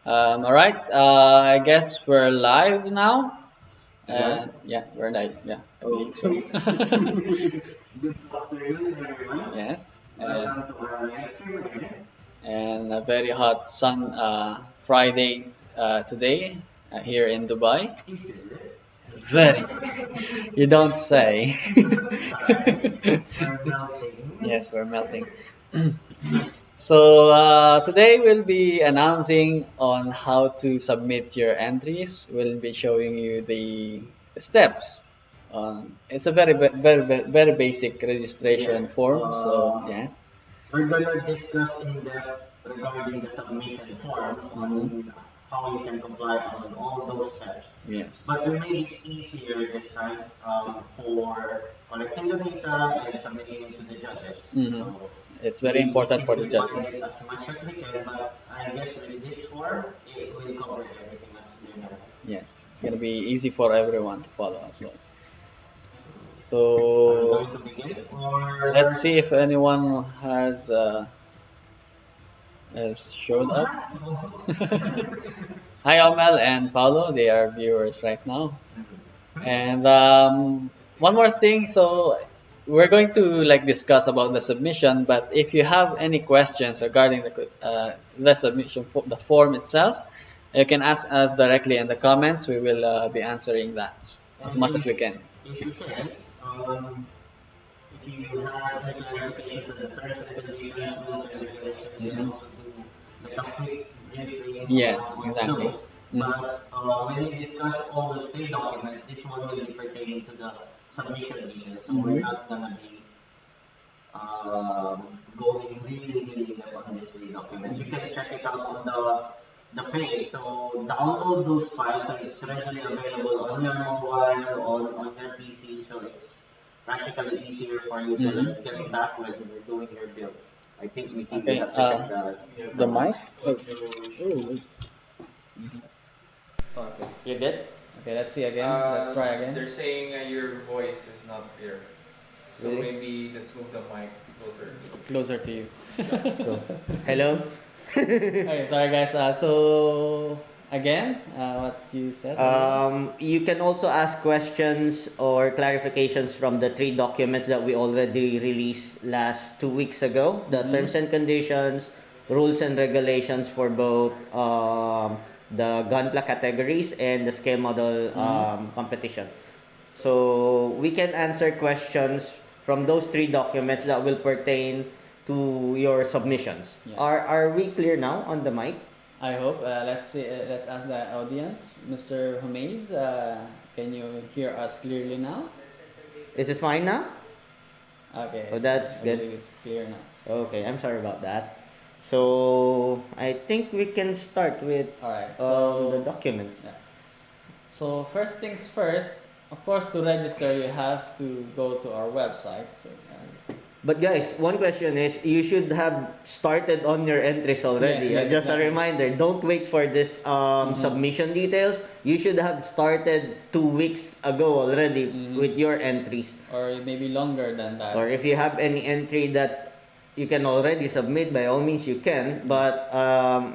All right. I guess we're live now. Yeah. Yeah, we're live. Yeah, I believe so. Okay. Good afternoon, everyone. Yes, Welcome to our live stream again. and a very hot sun Friday today here in Dubai. Is it? Very. You don't say. Alright. We're melting. Yes, we're melting. So today we'll be announcing on how to submit your entries. We'll be showing you the steps. It's a very basic Yes. registration form. So yeah. We're gonna discuss in depth regarding the submission forms Hmm. on how you can comply on all those steps. Yes. But we made it easier this time for collecting the data and submitting it to the judges. Hmm. So It's very we important for the simplified it judges. as much as we can, but I guess with this form, it will cover everything as we know. Yes, it's gonna be easy for everyone to follow as well. Are we So going to begin? let's Or see if anyone has showed up. Hi, Omel and Paulo. They are viewers right now. And one more thing. So we're going to like discuss about the submission. But if you have any questions regarding the submission, the form itself, you can ask us directly in the comments. We will be answering that as and much as we can. if you can, if you have any clarifications on the terms and conditions, rules and regulations, you can Hmm. also do like a quick briefing Yes, on exactly. those. Hmm. But when we discuss all those three documents, this one will be pertaining to the submission details. So we're Hmm. not gonna be going really in depth on these three documents. You can check it out on the page. So download those files so it's readily available on your mobile, on your PC. So it's practically easier for you to Hmm. like get back when you're doing your build. I think we Okay. have to check the The mic. mic. Oh, oh, wait. Okay. You good? Okay. Let's see again. Let's try again. They're saying your voice is not clear. So Really? maybe let's move the mic closer. Closer to you. So, hello? Okay, sorry guys. So again, what you said. You can also ask questions or clarifications from the three documents that we already released last 2 weeks ago. The Mhm. terms and conditions, rules and regulations for both the Gunpla categories and the scale model competition. So we can answer questions from those three documents that will pertain to your submissions. Yes. Are we clear now on the mic? I hope. Let's see. Let's ask the audience, Mr. Humaids. Can you hear us clearly now? Is this fine now? Okay. Oh, that's I good. believe it's clear now. Okay, I'm sorry about that. So I think we can start with All right. the documents. Yeah. So first things first. Of course, to register, you have to go to our website. So. But guys, one question is you should have started on your entries already. Yes, Just exactly. a reminder, don't wait for this submission details. You should have started 2 weeks ago already with your entries. Or maybe longer than that. Or if you have any entry that you can already submit, by all means you can. But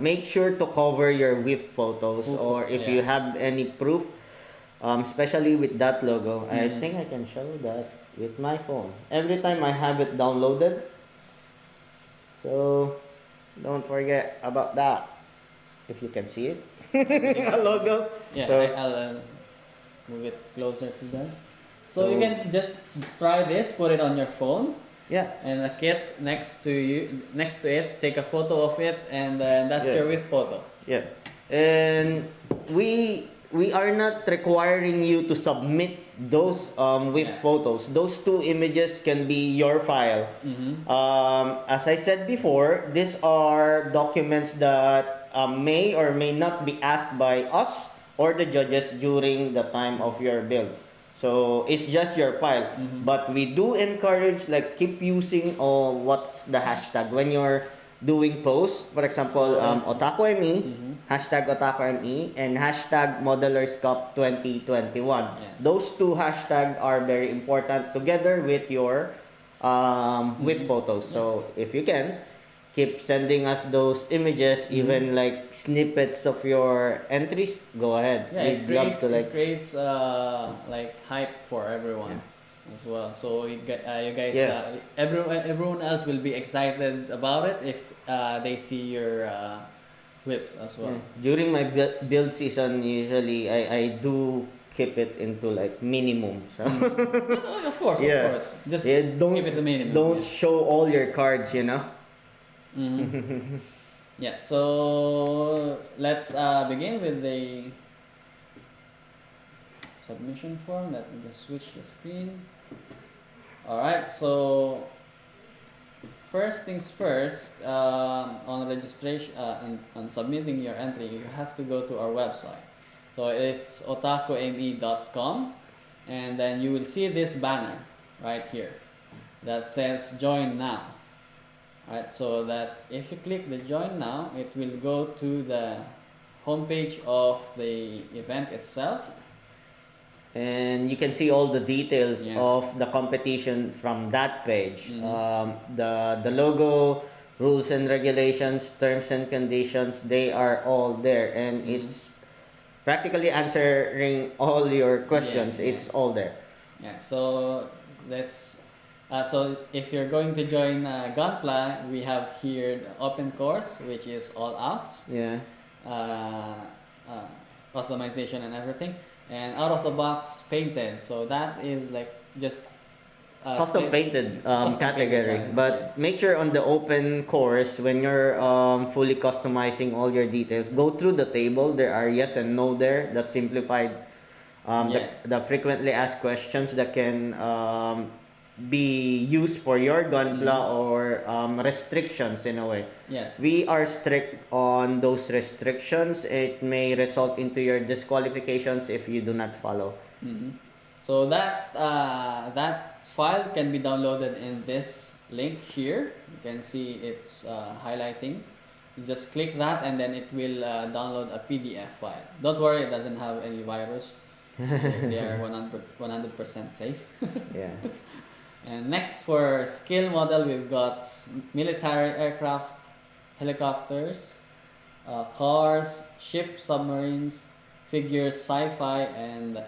make sure to cover your WIF photos, or if you have any proof, especially with that logo. I think I can show that with my phone. Every time I have it downloaded. So don't forget about that. If you can see it. A logo. Yeah, So I'll move it closer to that. So you can just try this, put it on your phone, yeah. and a kit next to you, next to it, take a photo of it, and that's Yeah. your WIF photo. Yeah. And we are not requiring you to submit those with photos. Those two images can be your file. As I said before, these are documents that may or may not be asked by us or the judges during the time of your build. So it's just your file. But we do encourage, like, keep using what's the hashtag when you're doing posts. For example, OtakuME, hashtag OtakuME, and hashtag Modelers Cup 2021. Yes. Those two hashtags are very important together with your with photos. So if you can, keep sending us those images, even like snippets of your entries. Go ahead. Yeah, We'd love to it creates like hype for everyone as well. So you guys, Yeah. everyone else will be excited about it if they see your whips as well. During my build season, usually I do keep it into like minimum. So Of course, of yeah, course. Just yeah. keep it the minimum. Don't Yeah. show all your cards. You know. Yeah. So let's begin with the submission form. Let me just switch the screen. All right. So first things first, on registration, on submitting your entry, you have to go to our website. So it's otakume.com, and then you will see this banner right here that says join now. Right, so that if you click the join now, it will go to the homepage of the event itself. And you can see all the details Yes. of the competition from that page. The logo, rules and regulations, terms and conditions, they are all there, and it's practically answering all your questions. Yes, It's yes. all there. Yeah, so let's. So if you're going to join Gunpla, we have here the open course, which is all outs, Yeah. uh, uh, customization and everything, and out of the box painted. So that is like just Custom painted custom category, painted, right? but make sure on the open course when you're fully customizing all your details, go through the table. There are yes and no there that simplified Yes. the frequently asked questions that can be used for your gunpla or restrictions in a way. Yes. We are strict on those restrictions. It may result into your disqualifications if you do not follow. So that file can be downloaded in this link here. You can see it's highlighting. You just click that and then it will download a PDF file. Don't worry, it doesn't have any virus. They are 100% safe. Yeah. And next for skill model, we've got military aircraft, helicopters, cars, ships, submarines, figures, sci-fi, and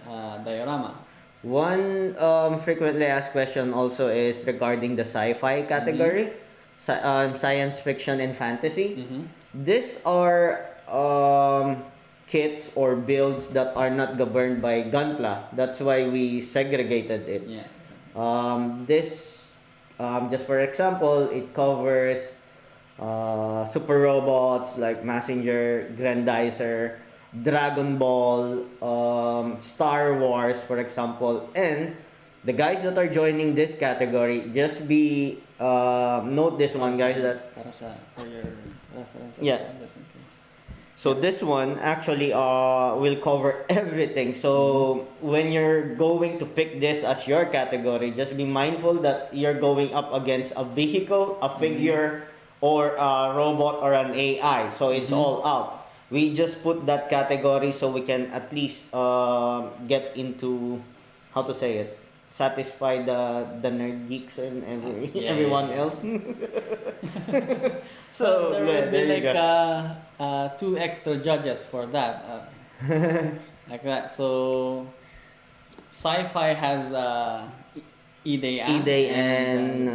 diorama. One frequently asked question also is regarding the sci-fi category, science fiction and fantasy. These are kits or builds that are not governed by Gunpla. That's why we segregated it. Yes, exactly. This, just for example, it covers super robots like Messenger, Grandizer, Dragon Ball, Star Wars, for example, and the guys that are joining this category, just be note this one, guys, that For your reference. Yeah. Just in case. so this one actually will cover everything. So when you're going to pick this as your category, just be mindful that you're going up against a vehicle, a figure, or a robot or an AI. So it's all out. We just put that category so we can at least get into, how to say it, satisfy the nerd geeks and everyone else. So there will be there you like go. 2 extra judges for that, like that. So sci-fi has Ide Ide and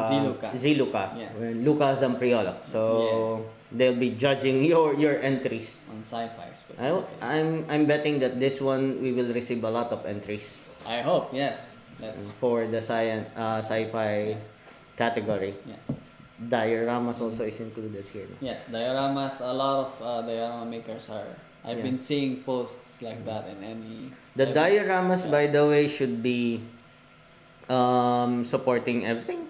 Ziluka. Ziluka. Yes. Luca Zampriola. So they'll be judging your entries. on sci-fi specifically. I'm betting that this one we will receive a lot of entries I hope, yes. That's for the sci-fi category. yeah. Dioramas also is included here. Yes, dioramas. A lot of diorama makers are. I've been seeing posts like that in any. The dioramas, by the way, should be supporting everything,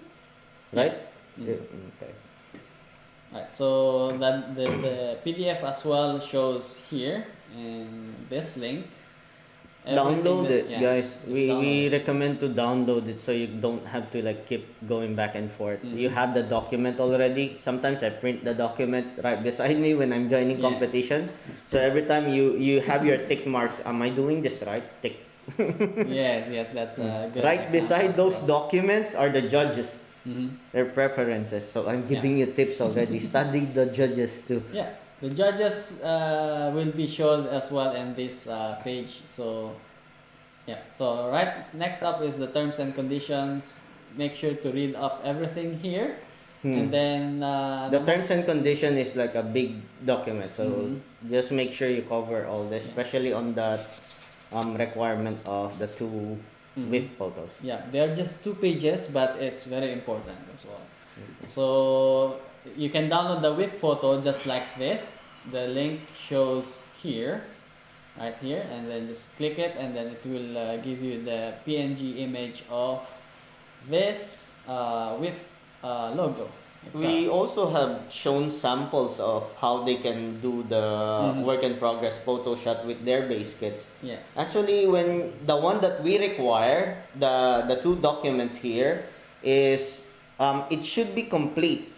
right? Yeah. Okay. Right. So that the PDF as well shows here in this link. Download it, guys. just We download it. recommend to download it so you don't have to like keep going back and forth. You have the document already. Sometimes I print the document right beside me when I'm joining Yes. competition. So every time you have your tick marks, am I doing this right? Tick. Yes, that's a good Right example beside as those well. documents are the judges. their preferences. So I'm giving you tips already. Study the judges too. Yeah, the judges will be shown as well in this page. So yeah, so right next up is the terms and conditions. Make sure to read up everything here, and then The terms and condition is like a big document, so just make sure you cover all this, Yeah. especially on that requirement of the two with photos. Yeah, they are just 2 pages, but it's very important as well. So you can download the whip photo just like this. The link shows here, right here, and then just click it, and then it will give you the PNG image of this whip logo itself. We also have shown samples of how they can do the work in progress photo shot with their base kits. Yes. Actually, when the one that we require, the two documents here, is it should be complete.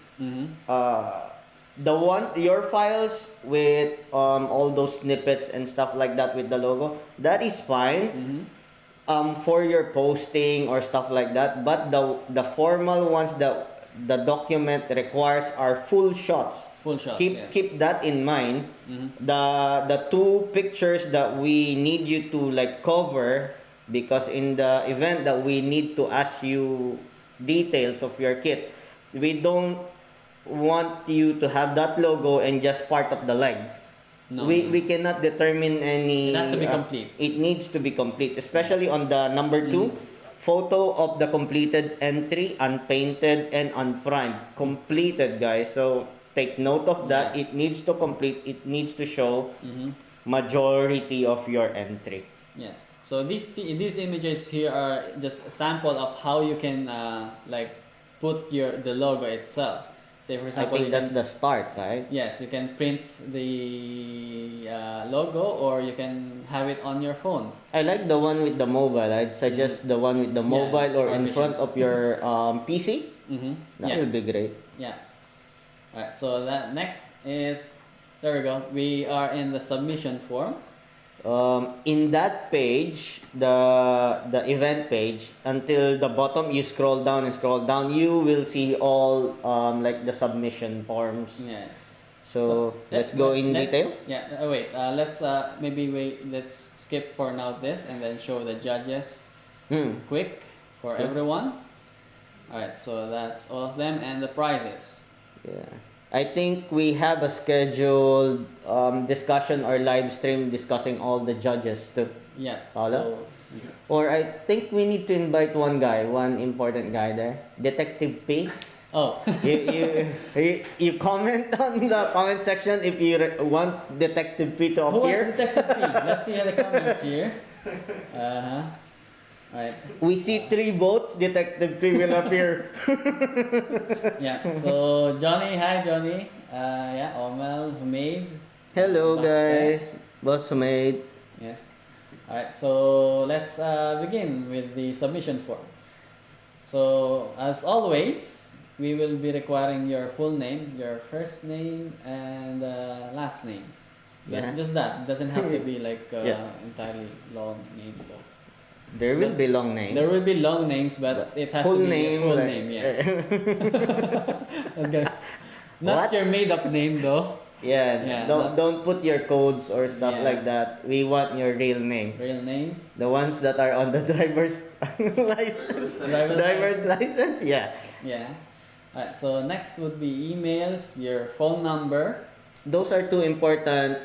The one your files with all those snippets and stuff like that with the logo, that is fine. For your posting or stuff like that, but the formal ones that the document requires are full shots. Full shots. Keep Yes. that in mind. The two pictures that we need you to like cover, because in the event that we need to ask you details of your kit, we don't want you to have that logo and just part of the leg. No, We cannot determine any. It has to be complete. It needs to be complete, especially on the number 2, photo of the completed entry, unpainted and unprimed. Completed, guys. So take note of that. Yes. It needs to complete. It needs to show majority of your entry. Yes. So these images here are just a sample of how you can like put the logo itself. Say for I example, think that's the start, right? yes, you can print the logo, or you can have it on your phone. I like the one with the mobile. I'd suggest the one with the mobile or in efficient. front of your PC. That Yeah. would be great. Yeah. Alright, so that next is, there we go. We are in the submission form. In that page, the event page, until the bottom, you scroll down and scroll down, you will see all like the submission forms. Yeah. So let's go in let's- detail. Yeah. Wait. Let's maybe wait. Let's skip for now this, and then show the judges quick for Sure. everyone. Alright. So that's all of them, and the prizes. Yeah. I think we have a scheduled discussion or live stream discussing all the judges too. Yeah. Paolo? So Or I think we need to invite one guy, one important guy there. Detective P. oh. You comment on the comment section if you want Detective P to Who wants appear. Detective P? Let's see the comments here. Alright. We see 3 votes. Detective P will appear. Yeah. So Johnny, hi Johnny. Yeah. Omel, Humaid. Hello Basta. guys. Boss made. Yes. Alright, so let's begin with the submission form. So, as always, we will be requiring your full name, your first name, and last name. Yeah. Just that. It doesn't have to be like Yeah. entirely long name. There will be long names. There will be long names, but it has full to be name, a full like- name, yes. That's good. Not What? your made up name though. Yeah, not- don't put your codes or stuff Yeah. like that. We want your real name. Real names. The ones that are on the driver's license. Driver's license, yeah. Yeah. Alright, so next would be emails, your phone number. Those are two important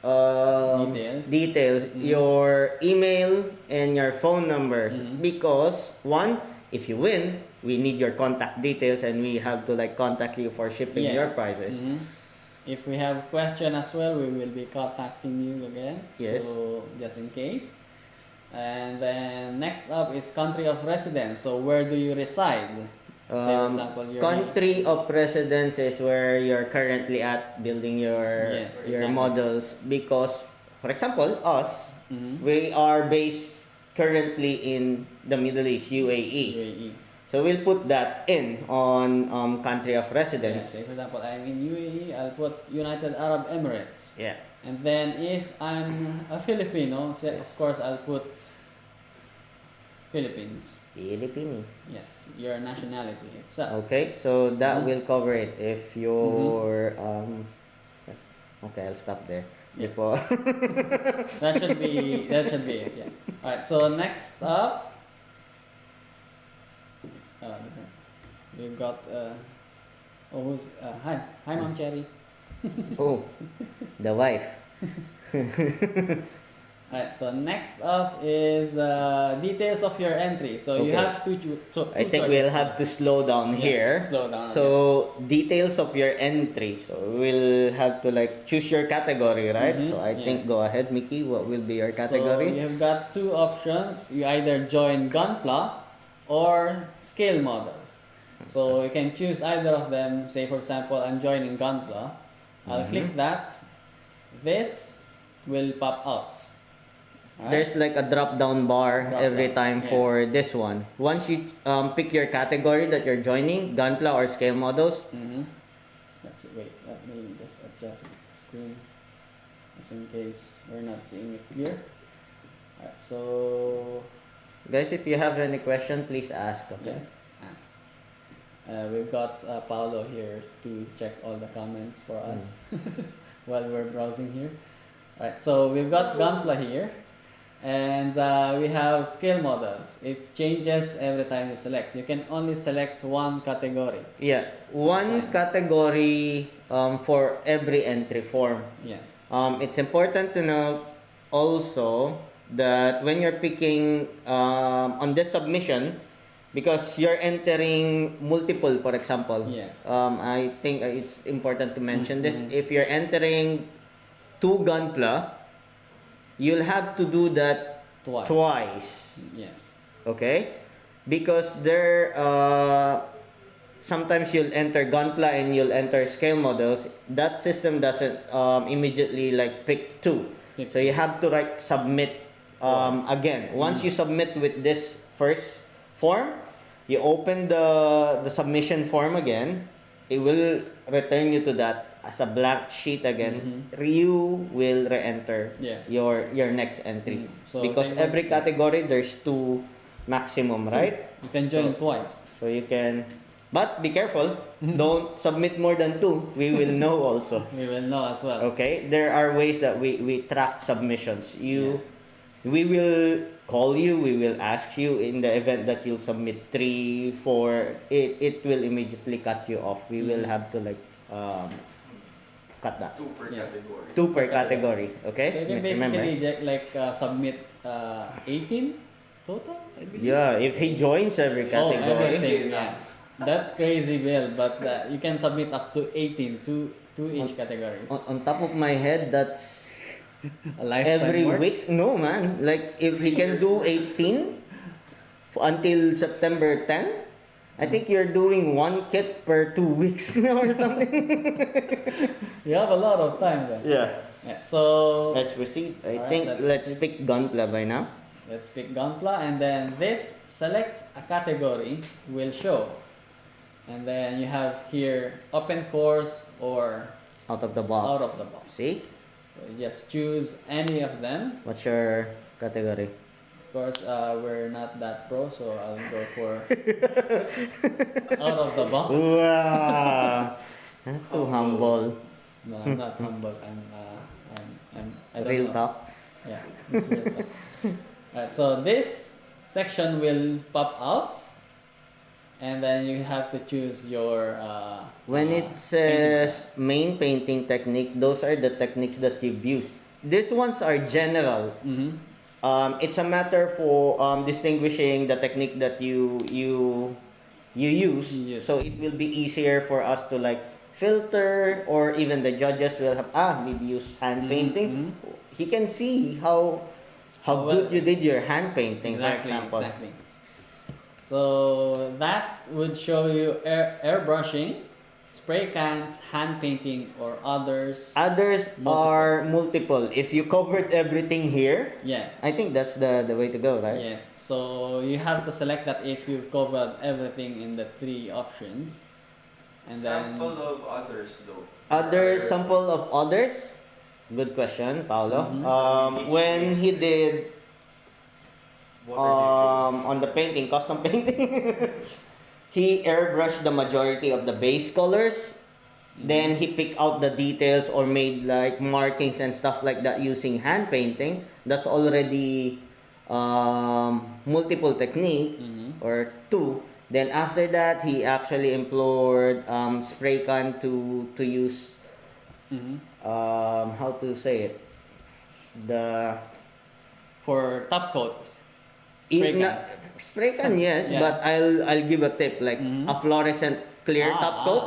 Details. Your email and your phone numbers. Because one, if you win, we need your contact details and we have to like contact you for shipping your Yes. prizes. If we have question as well, we will be contacting you again. Yes. So just in case. And then next up is country of residence. So where do you reside? Say for example, you're Country of residence is where you're currently at building your Yes, your exactly. models. Because, for example, us, we are based currently in the Middle East, UAE. UAE. So we'll put that in on country of Yeah, residence. say for example, I'm in UAE, I'll put United Arab Emirates. Yeah. And then if I'm a Filipino, say, of course I'll put Philippines. Filipino. Yes, your nationality itself. Okay, so that Mhm. will cover it. If you're okay, I'll stop there. Yeah. Before That should be it. Yeah. All right. So next up, uh, we've got hi Mom Cherry. oh, the wife. Alright, so next up is details of your entry. So you Okay. have two I think choices. we'll have to slow down Yes, here. slow down, So details of your entry. So we'll have to like choose your category, right? Mhm, So I yes. think go ahead, Mickey. What will be your So category? you've got two options. You either join Gunpla or scale models. So you can choose either of them. Say for example, I'm joining Gunpla. I'll click that. This will pop out. Alright? There's like a drop down bar Drop every down, time yes. for this one. Once you pick your category that you're joining, Gunpla or scale models. Wait, let me just adjust the screen just in case we're not seeing it clear. Alright, so Guys, if you have any question, please ask. Okay. yes, ask. We've got Paolo here to check all the comments for us while we're browsing here. Alright, so we've got Gunpla here, and we have scale models. It changes every time you select. You can only select one category. Yeah, one category for every entry form. Yes. It's important to note also that when you're picking on this submission, because you're entering multiple, for example. Yes. I think it's important to mention this. If you're entering two Gunpla, you'll have to do that twice. Yes. Okay? Because sometimes you'll enter Gunpla and you'll enter scale models. That system doesn't immediately like pick two. So you have to like submit again. Once you submit with this first form, you open the submission form again. It will return you to that as a blank sheet again. You will re-enter Yes. your next entry. So Because same every as- category there's two maximum, right? You can join twice. So you can, but be careful. Don't submit more than two. We will know also. We will know as well. Okay, there are ways that we track submissions. Yes. We will call you. We will ask you in the event that you'll submit 3, 4. It will immediately cut you off. We will have to like cut that. Two per Yes. category. 2 per category. Okay. So you can basically submit 18 total, I believe. Yeah, if he joins every category. Everything. Yeah. That's crazy, Bill. But you can submit up to 18 to each categories. On top of my head, that's A lifetime every work. week. No, man. Like if he can do 18 until September 10, I think you're doing one kit per 2 weeks or something. You have a lot of time then. Yeah. So Let's proceed. I Alright, think let's let's proceed. pick Gunpla by now. let's pick Gunpla, and then this select a category will show. And then you have here open course or Out of the box. Out of the box. See? so you just choose any of them. What's your category? Of course, we're not that pro, so I'll go for out of the box. Wow. That's too humble. No, I'm not humble. I don't Real know. talk. Yeah, it's real talk. Alright, so this section will pop out, and then you have to choose your. When it says main painting technique, those are the techniques that you've used. These ones are general. It's a matter for distinguishing the technique that you use. Yes. So it will be easier for us to like filter, or even the judges will have maybe use hand painting. He can see how How good well- you did your hand painting, Exactly, for example. exactly. So that would show you airbrushing, spray cans, hand painting, or others. Others are multiple. If you covered everything here, Yeah. I think that's the way to go, right? Yes. So you have to select that if you've covered everything in the 3 options, and Sample then of others though. Other sample of others. Good question, Paolo. When he did on the painting, custom painting, he airbrushed the majority of the base colors. Then he picked out the details or made like markings and stuff like that using hand painting. That's already multiple technique or two. Then after that, he actually employed spray can to use how to say it, the For top coats. Spray can. spray can, yes, Yeah. but I'll give a tip like a fluorescent clear top coat.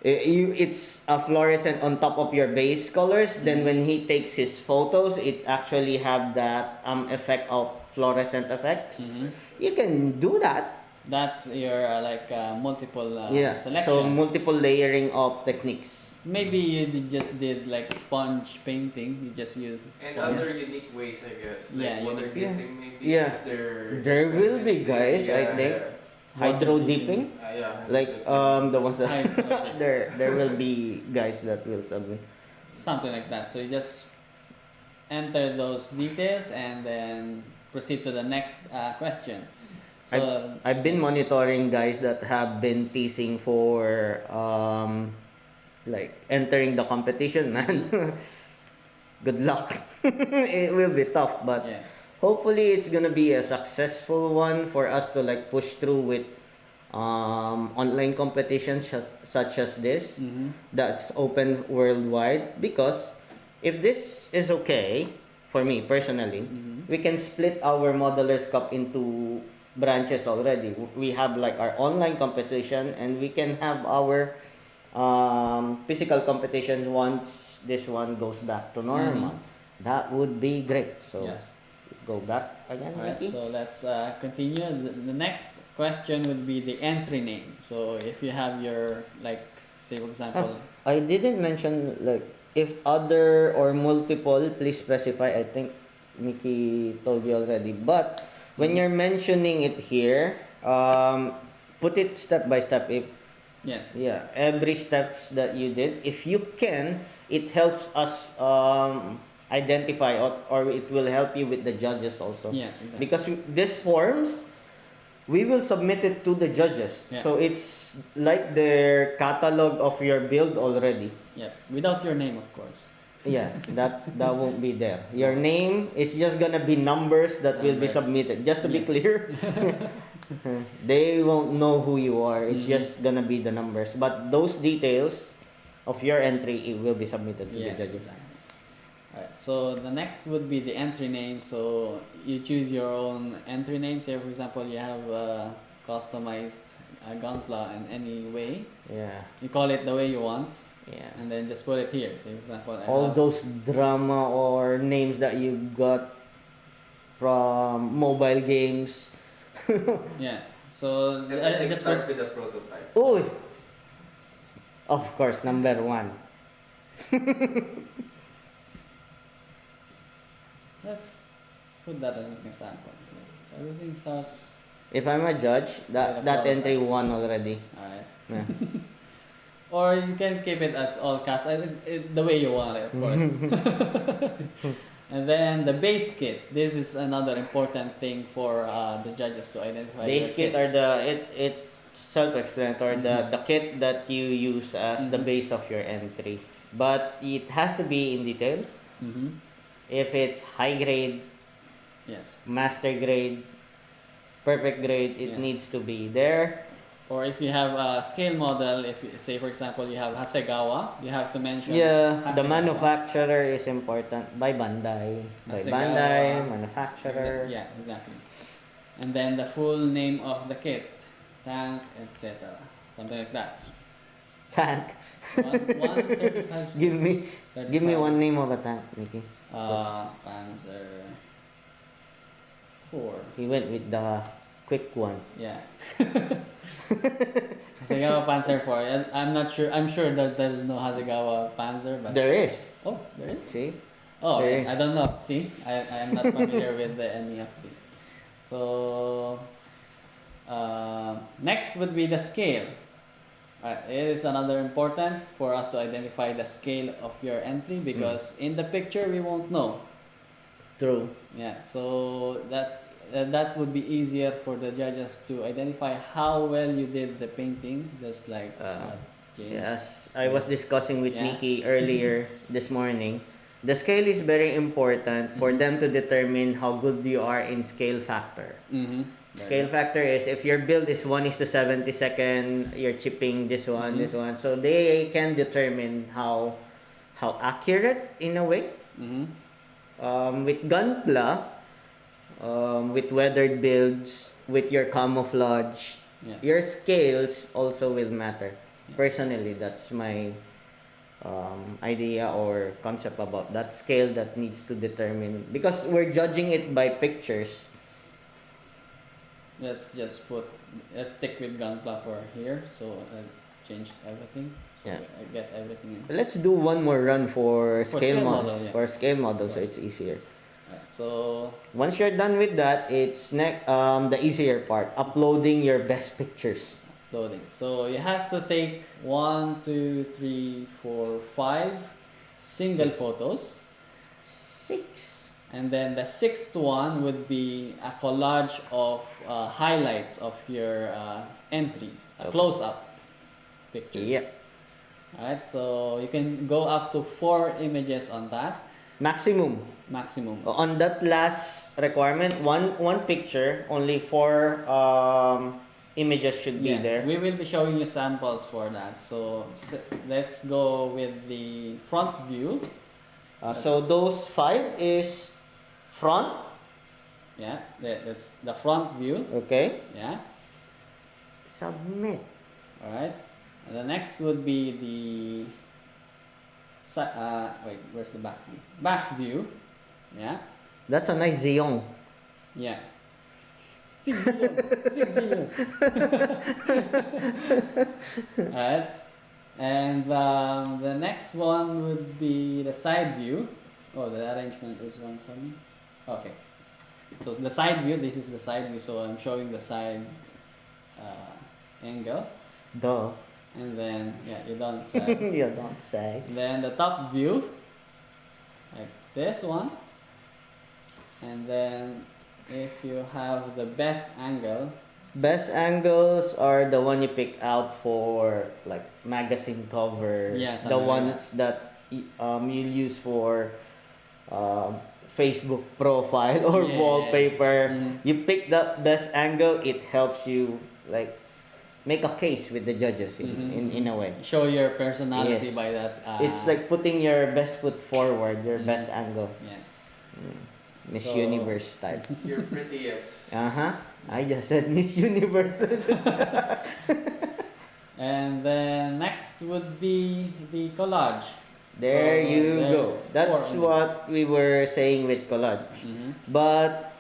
It's a fluorescent on top of your base colors. Then when he takes his photos, it actually have that effect of fluorescent effects. You can do that. That's your multiple selection. So multiple layering of techniques. Maybe you just did like sponge painting. You just use And sponge. other unique ways, I guess. Yeah, Like water unique. dipping, maybe. Yeah. There will be, guys, I think. Hydro Water dipping. Yeah. Like the ones that Hydro dipping. there will be guys that will submit. Something like that. So you just enter those details and then proceed to the next question. So I've been monitoring guys that have been teasing for like entering the competition, man. Good luck. It will be tough, but yes. hopefully it's gonna be a successful one for us to like push through with online competitions such as this that's open worldwide. Because if this is okay for me personally, we can split our modelers cup into branches already. We have like our online competition and we can have our physical competition once this one goes back to normal. That would be great. So Yes. go back again, Alright, Mickey. so let's continue. The next question would be the entry name. So if you have your like, say for example, I didn't mention like if other or multiple, please specify. I think Mickey told you already. But when you're mentioning it here, put it step by step. If yes, every steps that you did, if you can, it helps us identify or it will help you with the judges also. yes, exactly. Because these forms, we will submit it to the judges. Yeah. So it's like their catalog of your build already. Yeah, without your name, of course. Yeah, that won't be there. Your name is just gonna be numbers that will be Numbers. submitted. Just to be Yes. clear, they won't know who you are. It's just gonna be the numbers. But those details of your entry, it will be submitted to Yes, the judges. exactly. Alright, so the next would be the entry name. So you choose your own entry name. Say for example, you have a customized gunpla in any way. Yeah, You call it the way you want, yeah. and then just put it here. Say for example, I All have- those drama or names that you got from mobile games. Yeah. So I Everything just starts put, with a prototype. Uy! Of course, number one. let's put that as an example. Everything starts. If I'm a judge, With a that prototype. entry one already. Alright. Yeah. Or you can keep it as all caps, the way you want it, of course. And then the base kit. This is another important thing for the judges to identify. Base your kit are kits. it's self-explanatory. The kit that you use as the base of your entry, but it has to be in detail. Mhm. If it's high grade, Yes. master grade, perfect grade, it Yes. needs to be there. Or if you have a scale model, if say for example you have Hasegawa, you have to mention. Yeah, the Hasegawa. manufacturer is important. By Bandai. By Hasegawa. Bandai, manufacturer. Yeah, exactly. And then the full name of the kit, tank, etc. Something like that. Tank. 135. Give me 35. one name of a tank, Mickey. Panzer 4. He went with the quick one. Yeah. Hasegawa Panzer 4. I'm not sure. I'm sure that there's no Hasegawa Panzer, but There is. oh, there is. See? Oh, There is. I don't know. See, I am not familiar with any of these. So next would be the scale. It is another important for us to identify the scale of your entry because in the picture we won't know. True. Yeah, so that would be easier for the judges to identify how well you did the painting, just like what James. Yes, I was discussing with Yeah. Nikki earlier this morning. The scale is very important for them to determine how good you are in scale factor. Mm-hmm. Scale factor is if your build is 1:72, you're chipping this one, this one. So they can determine how accurate in a way. Mm-hmm. With Gunpla, with weathered builds, with your camouflage, Yes. your scales also will matter. Personally, that's my idea or concept about that scale that needs to determine, because we're judging it by pictures. Let's stick with Gunpla for here. So I changed everything. So Yeah. I get everything in. Let's do one more run for scale scale models. model, yeah. For scale models, so Yes. it's easier. Right, so Once you're done with that, it's the easier part, uploading your best pictures. loading. So you have to take 1, 2, 3, 4, 5 single photos. 6. And then the sixth one would be a collage of highlights of your entries, a Okay. close-up pictures. Yeah. Alright, so you can go up to 4 images on that Maximum. maximum. On that last requirement, one picture, only 4 images should be Yes, there. we will be showing you samples for that. So let's go with the front view. So those 5 is front. Yeah, that's the front view. Okay. Yeah, Submit. all right. And the next would be the wait, where's the back view? Back view. Yeah, That's a nice Xeon. yeah. 6-0, 6-0. Alright, and the next one would be the side view. Oh, the arrangement is wrong for me. Okay, so the side view. This is the side view. So I'm showing the side angle, Duh. and then yeah, you don't say. You don't say. Then the top view, like this one, and then if you have the best angle, Best angles are the one you pick out for like magazine covers. Yeah, the something like ones that you'll use for Facebook profile or Yeah. wallpaper. Mhm. You pick the best angle. It helps you like make a case with the judges in a way. show your personality Yes. by that. It's like putting your best foot forward, your best angle. Yes. Miss So- Universe type. You're pretty, yes. Uh-huh. I just said Miss Universe. And then next would be the collage. There So you go. there's That's 4 what we were saying with collage. Mhm. But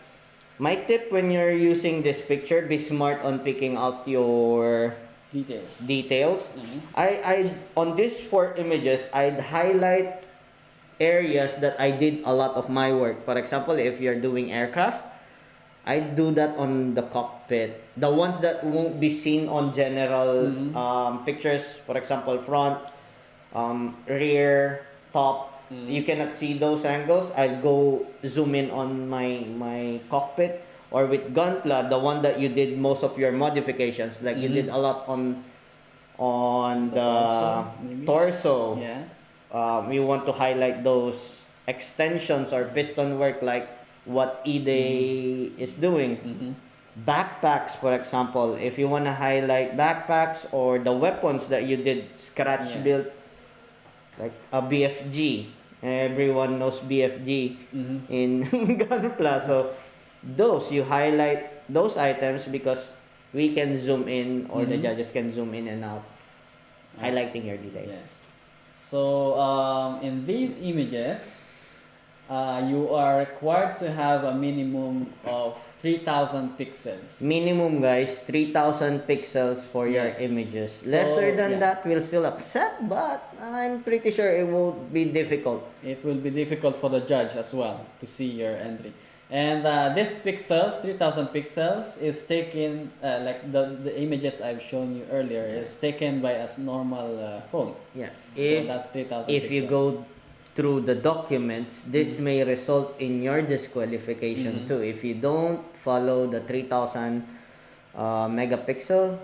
my tip when you're using this picture, be smart on picking out your Details. details. Mhm. I on these 4 images, I'd highlight areas that I did a lot of my work. For example, if you're doing aircraft, I do that on the cockpit. The ones that won't be seen on general pictures, for example, front, rear, top. You cannot see those angles. I'll go zoom in on my cockpit, or with Gunpla, the one that you did most of your modifications. Like you did a lot on The the torso, maybe? torso. Yeah. We want to highlight those extensions or piston work, like what Ide is doing. Backpacks, for example, if you want to highlight backpacks or the weapons that you did scratch Yes. built, like a BFG. Everyone knows BFG in Gunpla. So those, you highlight those items because we can zoom in, or the judges can zoom in and out, highlighting your details. Yes. So in these images, you are required to have a minimum of 3,000 pixels. Minimum, guys, 3,000 pixels for your Yes. images. So, Lesser than yeah. that, we'll still accept, but I'm pretty sure it won't be difficult. It will be difficult for the judge as well to see your entry. And this pixels, 3,000 pixels, is taken like the images I've shown you earlier is taken by a normal phone. Yeah. So that's 3,000 If you pixels. go through the documents, this may result in your disqualification too. If you don't follow the 3000 megapixel,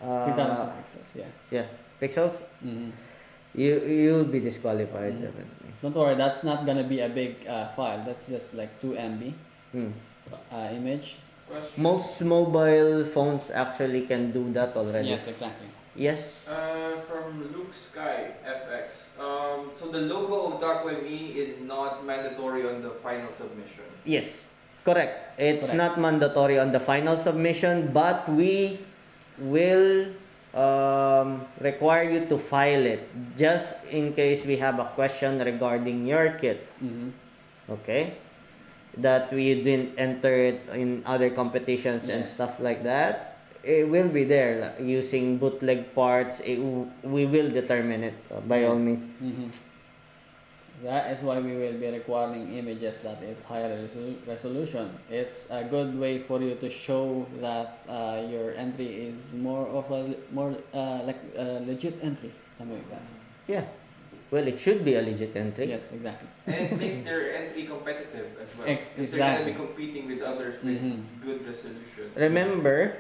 3000 pixels, yeah. yeah, pixels, Mm-hmm. you'll be disqualified definitely. Don't worry, that's not gonna be a big file. That's just like 2 MB Hmm. image. Question. Most mobile phones actually can do that already. Yes, exactly. Yes. From Luke Sky FX. So the logo of Otaku is not mandatory on the final submission. Yes. Correct. It's Correct. not mandatory on the final submission, but we will require you to file it just in case we have a question regarding your kit. Mm-hmm. Okay? That we didn't enter it in other competitions and Yes. stuff like that. It will be there like, using bootleg parts. We will determine it by all Yes. means. Mm-hmm. That is why we will be requiring images that is higher resolution. It's a good way for you to show that your entry is more of a like a legit entry, something like that. Yeah. Well, it should be a legit entry. Yes, exactly. And it makes their entry competitive as well. Ex- Because they're gonna exactly. be competing with others with Mhm. good resolution. Remember,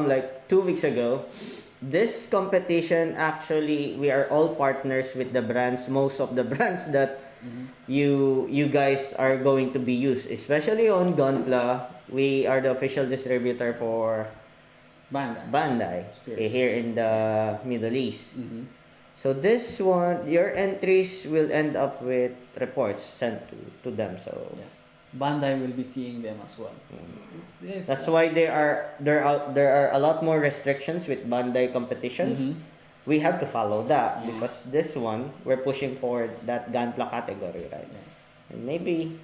like 2 weeks ago, this competition actually we are all partners with the brands. Most of the brands that you guys are going to be used, especially on Gunpla. We are the official distributor for Bandai Spirits. here in the Middle East. Mm-hmm. So this one, your entries will end up with reports sent to them. So Yes, Bandai will be seeing them as well. that's why there are a lot more restrictions with Bandai competitions. Mhm. We have to follow that Yes. because this one we're pushing for that Gunpla category, right? Yes. And maybe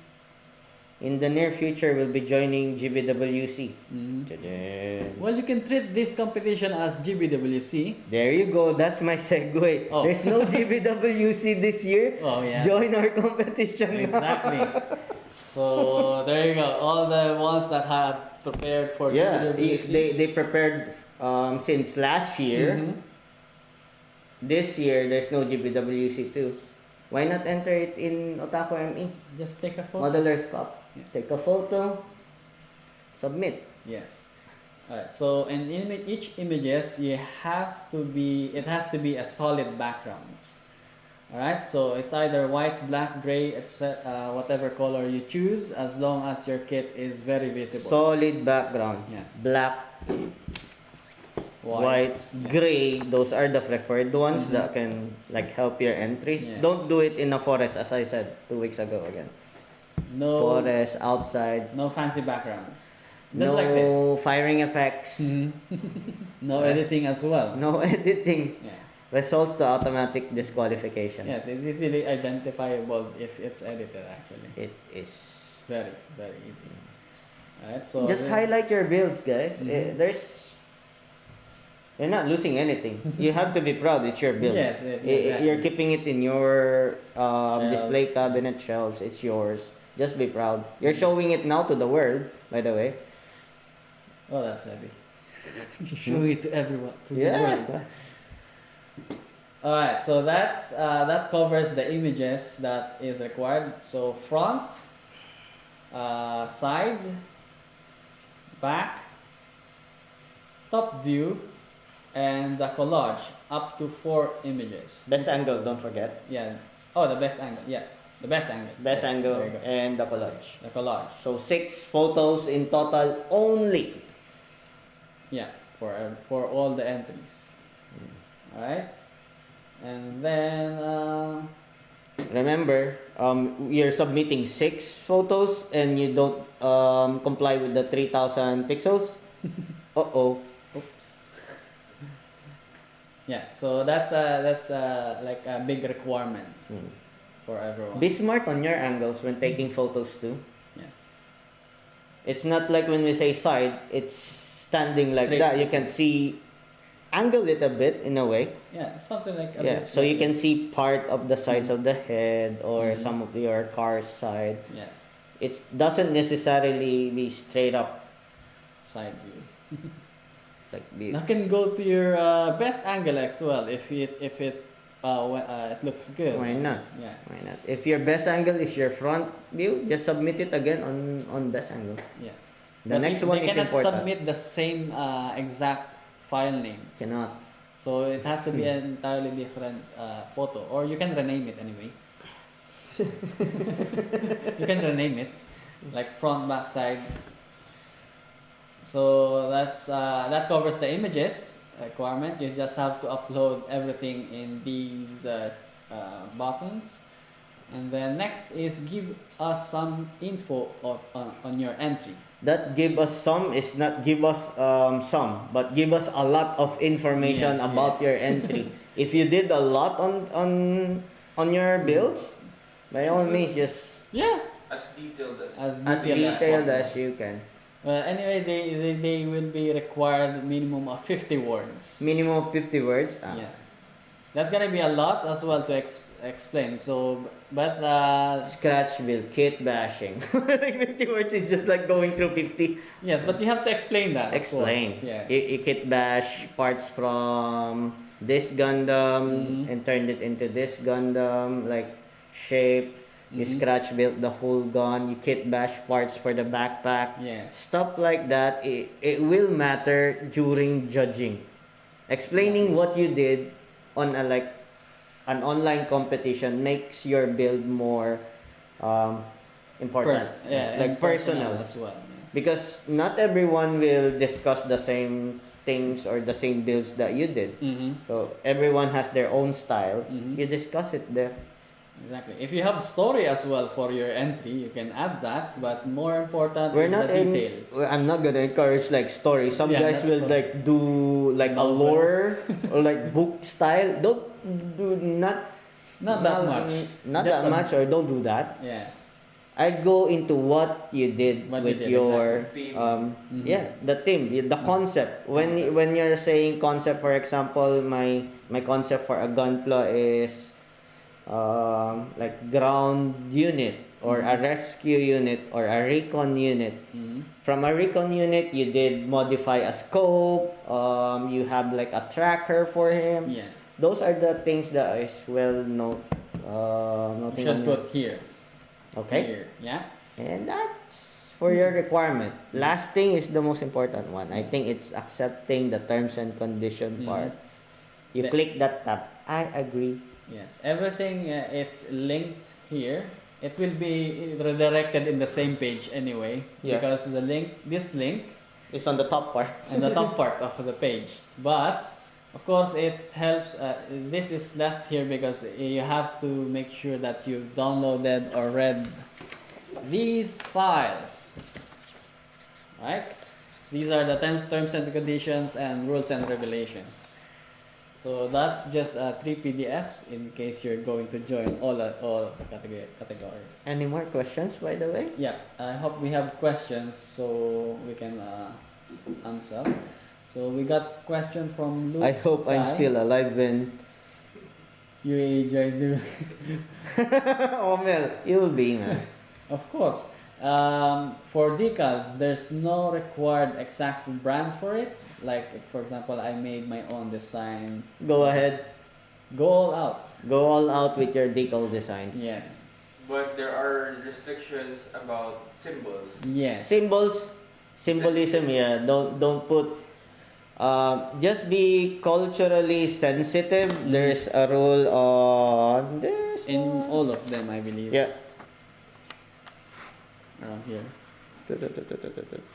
in the near future we'll be joining GBWC. Mhm. Ta-da. Well, you can treat this competition as GBWC. There you go. That's my segue. Oh. There's no GBWC this year. Oh yeah. Join our competition. Exactly. So there you go. All the ones that have prepared for Yeah, GBWC. they prepared since last year. Mhm. This year, there's no GBWC too. Why not enter it in Otaku ME? Just take a photo. Modeler's Cup. Yeah. Take a photo. Submit. Yes. Alright. So in each images, it has to be a solid background. Alright. So it's either white, black, gray, etc. Whatever color you choose, as long as your kit is very visible. Solid background. Yes. Black, white, gray. Those are the preferred ones that can like help your entries. Yes. Don't do it in a forest, as I said 2 weeks ago again. No. Forest, outside. No fancy backgrounds. Just no like this. firing effects. No editing as well. No editing. Yes. Results to automatic disqualification. Yes, it's easily identifiable if it's edited actually. It is. Very, very easy. Alright, so Just then- highlight your builds, guys. You're not losing anything. You have to be proud. It's your build. Yes, exactly. You're keeping it in your Shelves. display cabinet shelves. It's yours. Just be proud. You're showing it now to the world, by the way. Oh, that's heavy. Show it to everyone. To the Yeah. world. Alright, so that covers the images that is required. So front, side, back, top view, and the collage up to 4 images. Best angle, don't forget. Yeah. Oh, the best angle. Yeah, the best angle. Best Yes, angle there you go. and the collage. The collage. So 6 photos in total only. Yeah, for all the entries. Alright. And then Remember, you're submitting 6 photos and you don't comply with the 3000 pixels. Uh-oh. oops. Yeah, so that's like a big requirement for everyone. Be smart on your angles when taking photos too. Yes. It's not like when we say side, it's standing like Straight. that. You can see angle it a bit in a way. Yeah, something like a Yeah, bit so like you can this. see part of the sides of the head or Mhm. some of your car's side. Yes, It doesn't necessarily be straight up side view. like You this. can go to your best angle as well if it it looks good. Why not? Yeah. Why not? If your best angle is your front view, just submit it again on best angle. Yeah. The But next they one is cannot important. submit the same exact file name. Cannot. So it has to be an entirely different photo, or you can rename it anyway. You can rename it, like front, back, side. So that covers the images requirement. You just have to upload everything in these buttons, and then next is give us some info on your entry. That give us some is not give us some, but give us a lot of information Yes, about yes. your entry. If you did a lot on your builds, by all means, just Yeah, As detailed as. as as detailed detailed as as you can. Well, anyway, they will be required minimum of 50 words. Minimum of 50 words. Yes, that's gonna be a lot as well to explain. So, but Scratch build, kit bashing. Like 50 words is just like going through 50. yes, but you have to explain that. Of Explain. course. Yes. You kit bash parts from this Gundam Mhm. and turned it into this Gundam, like shape. You Mhm. scratch built the whole gun. You kit bash parts for the backpack. Yes. Stuff like that. It will matter during judging. Explaining what you did on a like an online competition makes your build more important. Like and personal. as well. Yes. Because not everyone will discuss the same things or the same builds that you did. Mm-hmm. So everyone has their own style. Mhm. You discuss it there. Exactly. If you have story as well for your entry, you can add that. But more important We're is not the in. details. I'm not gonna encourage like story. Some Yeah, guys that's will the- like do like a Novel. lore or like book style. Don't do Not that much. Not Just that a- much, or don't do that. Yeah. I'd go into what you did What you with did, your exactly. Mhm. the theme, the concept. When you're saying concept, for example, my concept for a gunpla is like ground unit or a rescue unit or a recon unit. Mhm. From a recon unit, you did modify a scope. You have like a tracker for him. Yes. Those are the things that is well known. You Nothing should on your- put here. Okay. Here. Yeah. And that's for your requirement. Last thing is the most important one. I Yes. think it's accepting the terms and condition Mhm. part. You The- click that tab. I agree. Yes. Everything it's linked here. It will be redirected in the same page anyway, Yeah. because this link, It's on the top part. on the top part of the page. But of course, it helps. This is left here because you have to make sure that you've downloaded or read these files. Right? These are the terms and conditions and rules and regulations. So that's just 3 PDFs in case you're going to join all of the categories. Any more questions, by the way? Yeah, I hope we have questions so we can answer. So we got question from Luke. I hope I'm Sky. still alive when. You enjoy the. Oh, Mel, you'll be, man. Of course. For decals, there's no required exact brand for it. Like, for example, I made my own design. Go ahead. Go all out. Go all out with your decal designs. Yes. But there are restrictions about symbols. Yes. Symbolism, yeah. Don't put. Just be culturally sensitive. There's a rule on this. In all of them, I believe. Yeah. Around here.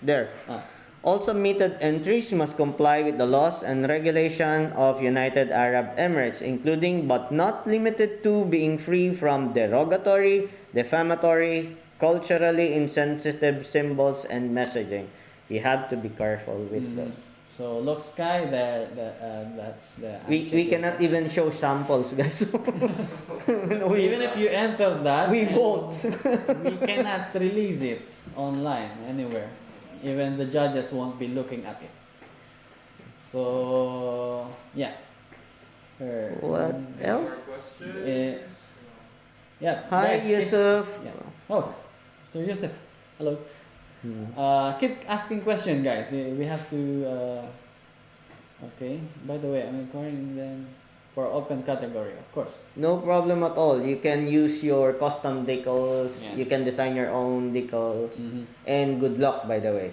There. Ah. All submitted entries must comply with the laws and regulation of United Arab Emirates, including but not limited to being free from derogatory, defamatory, culturally insensitive symbols and messaging. You have to be careful with those. So look, Sky, that's the answer We to cannot it. even show samples, guys. Even if you enter that, we and won't. we cannot release it online anywhere. Even the judges won't be looking at it. So yeah. What Any else? more questions? Yeah. Hi, guys, Yusuf. Yeah. Oh, Mr. Yusuf. Hello. Hmm. Keep asking question, guys. We have to. Okay. By the way, I'm recording them. for open category, of course. No problem at all. You can use your custom decals. Yes. You can design your own decals. Mm-hmm. And good luck, by the way.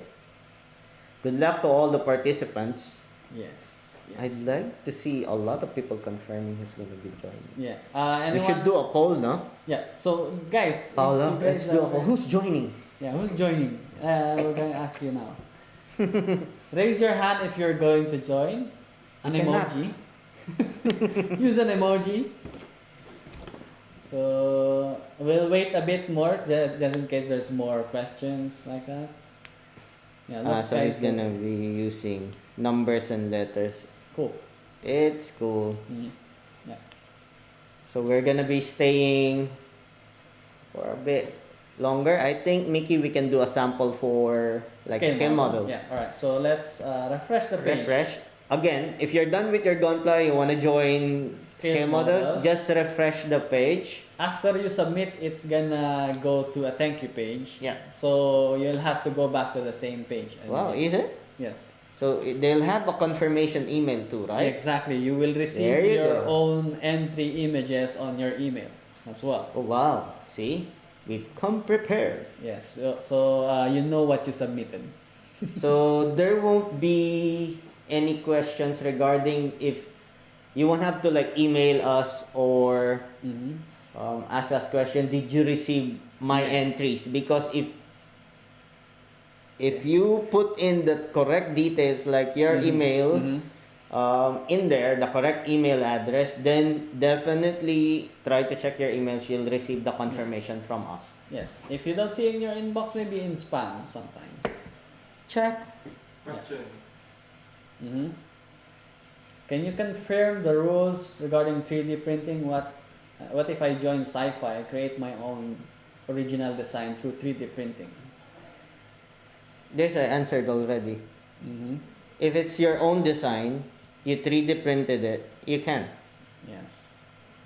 Good luck to all the participants. Yes. I'd like to see a lot of people confirming who's going to be joining. Yeah. We should do a poll, no? Yeah. So guys, Paula, if you let's guys do a are- poll. Who's joining? Yeah, who's joining? We're going to ask you now. Raise your hand if you're going to join. An You cannot. emoji. Use an emoji. So we'll wait a bit more just in case there's more questions like that. Yeah, looks So he's guys, going to be using numbers and letters. cool. It's cool. Mhm. Yeah. So we're going to be staying for a bit longer. I think, Mickey, we can do a sample for like scale models. Yeah. All right. So let's refresh the page. Refresh. Again, if you're done with your Gunpla, you want to join scale models, just refresh the page. After you submit, it's gonna go to a thank you page. Yeah. So you'll have to go back to the same page. Wow, is it? Yes. So they'll have a confirmation email too, right? Exactly. You will receive There you your go. own entry images on your email as well. Oh wow! See, we've come prepared. Yes. So you know what you submitted. So there won't be any questions regarding if you won't have to like email us or Mm-hmm. ask us question. Did you receive my Yes. entries? Because if you put in the correct details like your Mhm. email Mhm. in there, the correct email address, then definitely try to check your emails. You'll receive the confirmation from us. Yes. If you don't see it in your inbox, maybe in spam sometimes. Check. Question. Mm-hmm. Can you confirm the rules regarding 3D printing? What if I join sci-fi, create my own original design through 3D printing? This I answered already. Mm-hmm. If it's your own design, you 3D printed it, you can. Yes.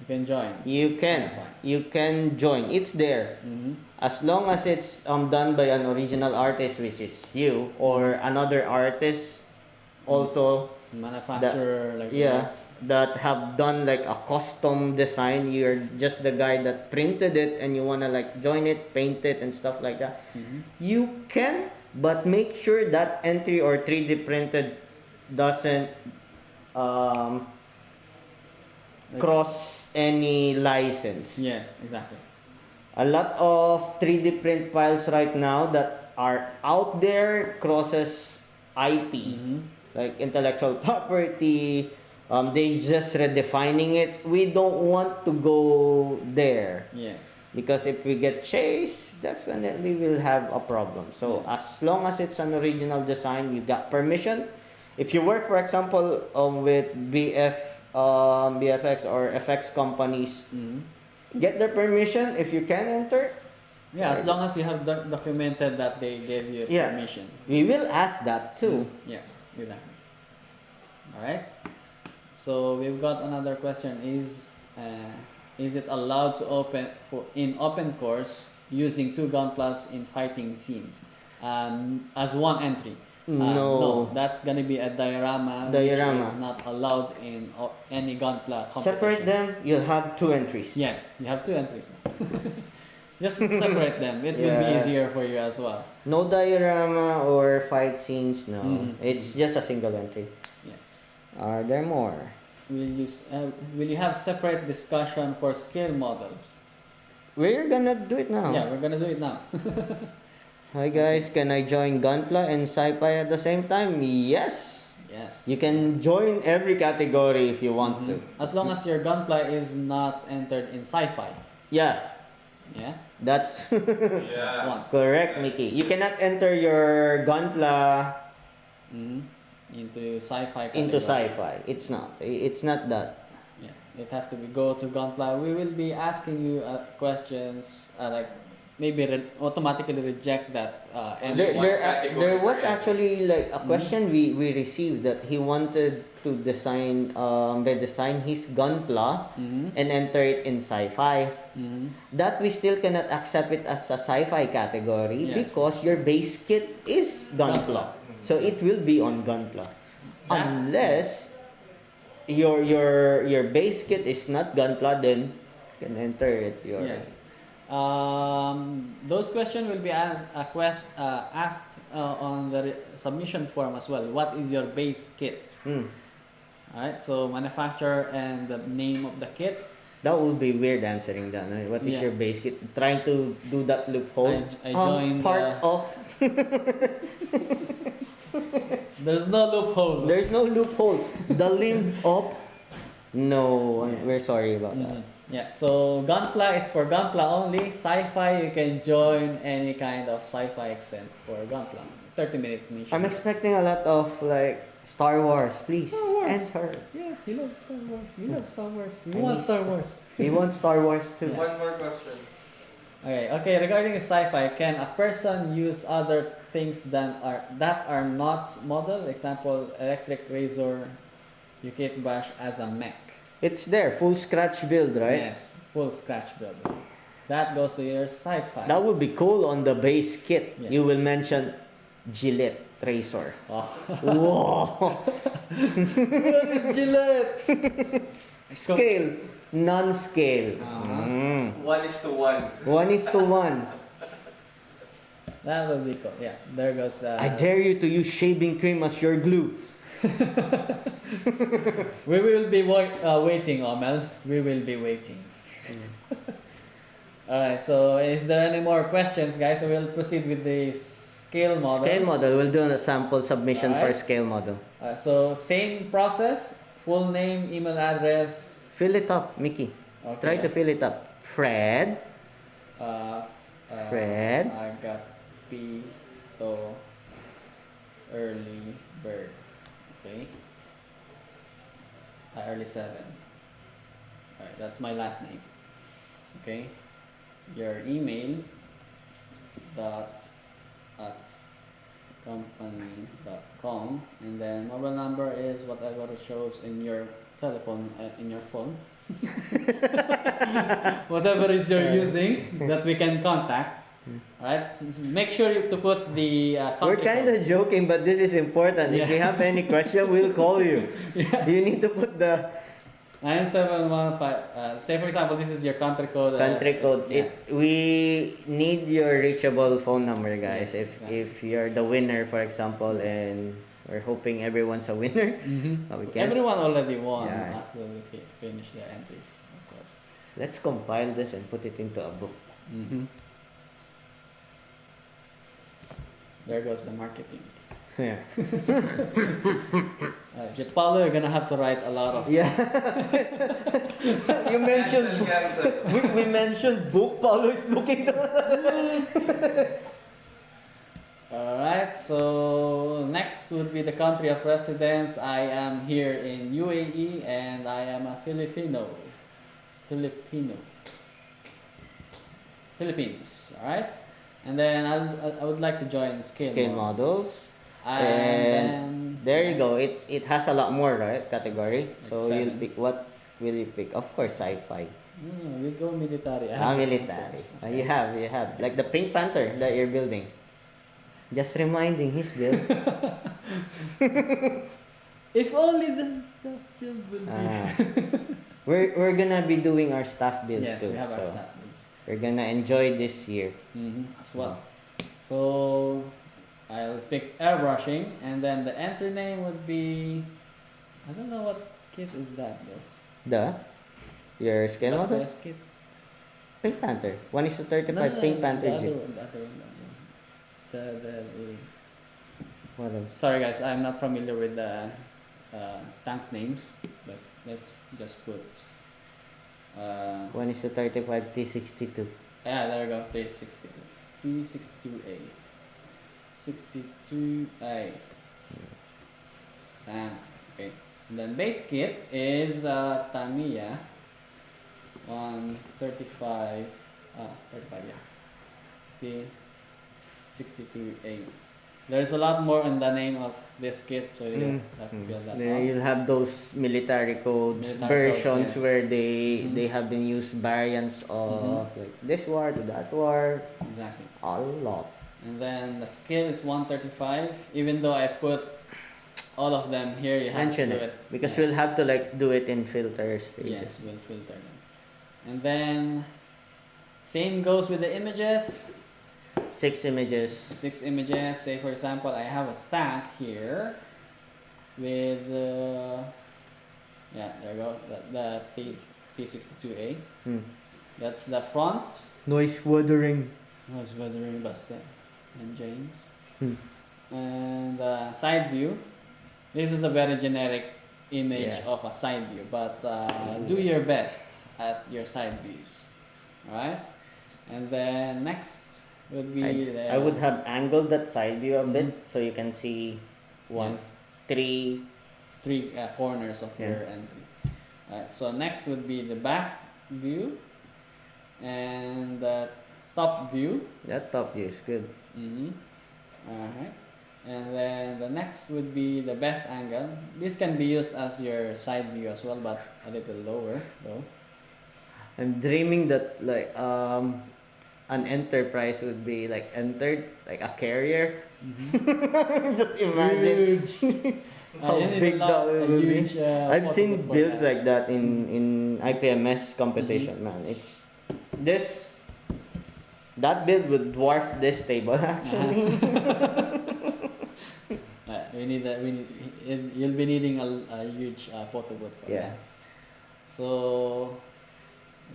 You can join. You can. Sci-fi. You can join. It's there. Mm-hmm. As long as it's done by an original artist, which is you, or another artist also Manufacturer like yeah, that have done like a custom design. You're just the guy that printed it and you wanna like join it, paint it and stuff like that. Mm-hmm. You can, but make sure that entry or 3D printed doesn't cross any license. Yes, exactly. A lot of 3D print files right now that are out there crosses IP, Mm-hmm. like intellectual property. They just redefining it. We don't want to go there Yes. because if we get chased, definitely we'll have a problem. So Yes. as long as it's an original design, you got permission. If you work, for example, with BFX or FX companies, Mm-hmm. get their permission. If you can enter, Yeah, as long as you have documented that they gave you Yeah. permission. we will ask that too. Yes, exactly. All right. So we've got another question: is it allowed to open in open course using 2 gunplas in fighting scenes as one entry? No. That's gonna be a diorama, Diorama. which is not allowed in any gunpla competition. Separate them, you'll have 2 entries. Yes, you have 2 entries now. Just separate them. It will be Yeah. easier for you as well. No diorama or fight scenes, no. Mhm. It's just a single entry. Yes. Are there more? Will you have separate discussion for scale models? We're gonna do it now. Yeah, we're gonna do it now. Hi guys, can I join Gunpla and Sci-Fi at the same time? Yes. Yes. You can join every category if you want to. As long as your gunpla is not entered in sci-fi. Yeah, Yeah, that's that's Yeah. one. correct, Mickey. You cannot enter your Gunpla Into sci-fi. into category. Sci-Fi. It's not. It's not that. Yeah, it has to be go to gunpla. We will be asking you questions like maybe automatically reject that. And There, one there, category there was per entry. actually like a question we received that he wanted to redesign his Gunpla and enter it in Sci-Fi. That we still cannot accept it as a Sci-Fi category Yes. because your base kit is Gunpla. So it will be on Gunpla. That- Unless your base kit is not Gunpla, then you can enter it. Yes. Those questions will be asked on the submission form as well. What is your base kit? Alright, so manufacturer and the name of the kit. That would be weird answering that. No? What is Yeah. your base kit? Trying to do that loophole. I joined part of. There's no loophole. There's no loophole. The limb of. No, Yes. we're sorry about that. Yeah, so Gunpla is for Gunpla only. Sci-fi, you can join any kind of sci-fi extent for Gunpla. 30 minutes mission. I'm expecting a lot of like Star Wars. Please Star Wars. enter. Yes, he loves Star Wars. We love Star Wars. We I want need Star Wars. We want Star Wars too. Yes. One more question. Okay. Regarding sci-fi, can a person use other things that are not model? Example, electric razor, you can bash as a mech. It's there, full scratch build, right? Yes, full scratch build. That goes to your sci-fi. That would be cool on the base kit. Yeah. You will mention Gillette razor. Oh. Whoa! What is Gillette? Scale, non-scale. Uh-huh. 1:1. 1:1. That would be cool. Yeah, there goes. I dare you to use shaving cream as your glue. We will be waiting, Omel. We will be waiting. Alright, so is there any more questions, guys? So we'll proceed with the scale model. Scale model. We'll do a sample submission for Alright. scale model. So same process, full name, email address. Fill it up, Mickey. Okay. Try to fill it up. Fred. Fred. I got Pito early bird. Okay. Early 7. Alright, that's my last name. Okay. Your email dot at company.com, and then mobile number is whatever it shows in your telephone, in your phone. Whatever is you're using that we can contact. Alright, make sure to put the We're country kind code. of joking, but this is important. If Yeah. you have any question, we'll call you. Yeah. You need to put the 9715. Say for example, this is your country code. country code. Yeah. We need your reachable phone number, guys. Yes, If you're the winner, for example, and we're hoping everyone's a winner, we can. Everyone already won Yeah. after we finish the entries, of course. Let's compile this and put it into a book. There goes the marketing. Yeah. Jet Paulo, you're gonna have to write a lot of. Yeah. You mentioned Cancel. we mentioned book. Paulo is looking. Alright, so next would be the country of residence. I am here in UAE and I am a Filipino. Philippines, alright? And then I would like to join scale models. And And there you go. It has a lot more, right? Category. So Like you'll 7. pick what will you pick? Of course, sci-fi. we go military. I have the same Military. things. You have like the Pink Panther that you're building. Just reminding his build. If only the stuff build will be. We're gonna be doing our staff build Yes, too. we have our so stat builds. we're gonna enjoy this year. As well. So I'll pick airbrushing, and then the enter name would be. I don't know what kit is that though. Your scale What's model? the kit? Pink Panther. 1:35 Pink Panther the other Jeep. one, the other one. The What else? Sorry guys, I'm not familiar with the tank names, but let's just put. 1:35 T62. Yeah, there we go. T62. T62A. 62A. Okay. And then base kit is Tamiya 135. 35, yeah. T62A. There's a lot more in the name of this kit, so you have to fill that Then you'll out. have those military codes Military codes, versions yes. where they have been used variants of like this war to that war. Exactly. A lot. And then the skill is 135, even though I put all of them here you have Mention to do it it. because Yeah. we'll have to like do it in filter stages. Yes, we'll filter them. And then same goes with the images. 6 images. 6 images. Say for example, I have a tank here with yeah, there you go. The T62A. Hmm. That's the front. Noise weathering. Noise weathering Basta and James. Hmm. And side view. This is a very generic image Yeah. of a side view, but do your best at your side views. Alright? And then next would be I would have angled that side view a bit Mhm. so you can see one, Yes. 3. Three corners of Yeah. your entry. Alright, so next would be the back view and the top view. That top view is good. Alright. And then the next would be the best angle. This can be used as your side view as well, but a little lower though. I'm dreaming that like an enterprise would be like entered like a carrier. Just imagine how You need big that a will be. huge, I've seen photo builds for like that in IPMS competition, man. It's this that build would dwarf this table actually. You'll be needing a huge photo booth for Yeah. that. So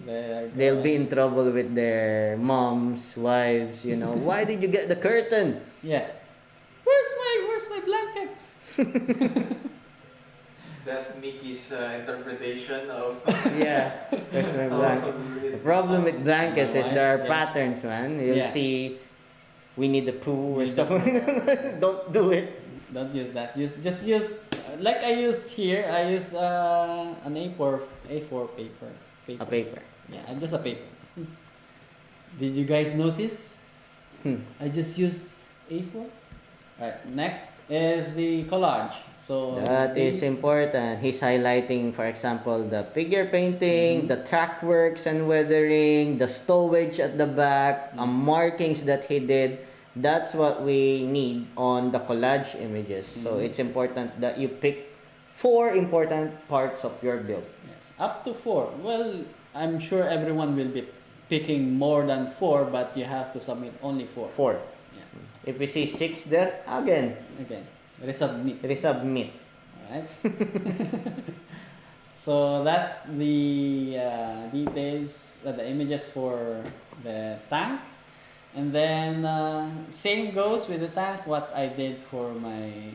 They'll be in trouble with their moms, wives, you know. Why did you get the curtain? Yeah. Where's my blanket? That's Mickey's interpretation of. Yeah, that's my blanket. of The problem with blankets is there are Yes. patterns, man. You'll Yeah. see Winnie the Pooh or Winnie the stuff. Don't do it. Don't use that. Just use like I used here. I used an A4 paper. A paper. Yeah, just a paper. Did you guys notice? I just used A4. Alright, next is the collage. So That is these- important. He's highlighting, for example, the figure painting, the track works and weathering, the stowage at the back, markings that he did. That's what we need on the collage images. So it's important that you pick 4 important parts of your build. Yes, up to 4. Well, I'm sure everyone will be picking more than 4, but you have to submit only 4. 4. Yeah. If we see 6 there, again, Again, resubmit. resubmit. Alright. So that's the details, the images for the tank. And then same goes with the tank. What I did for my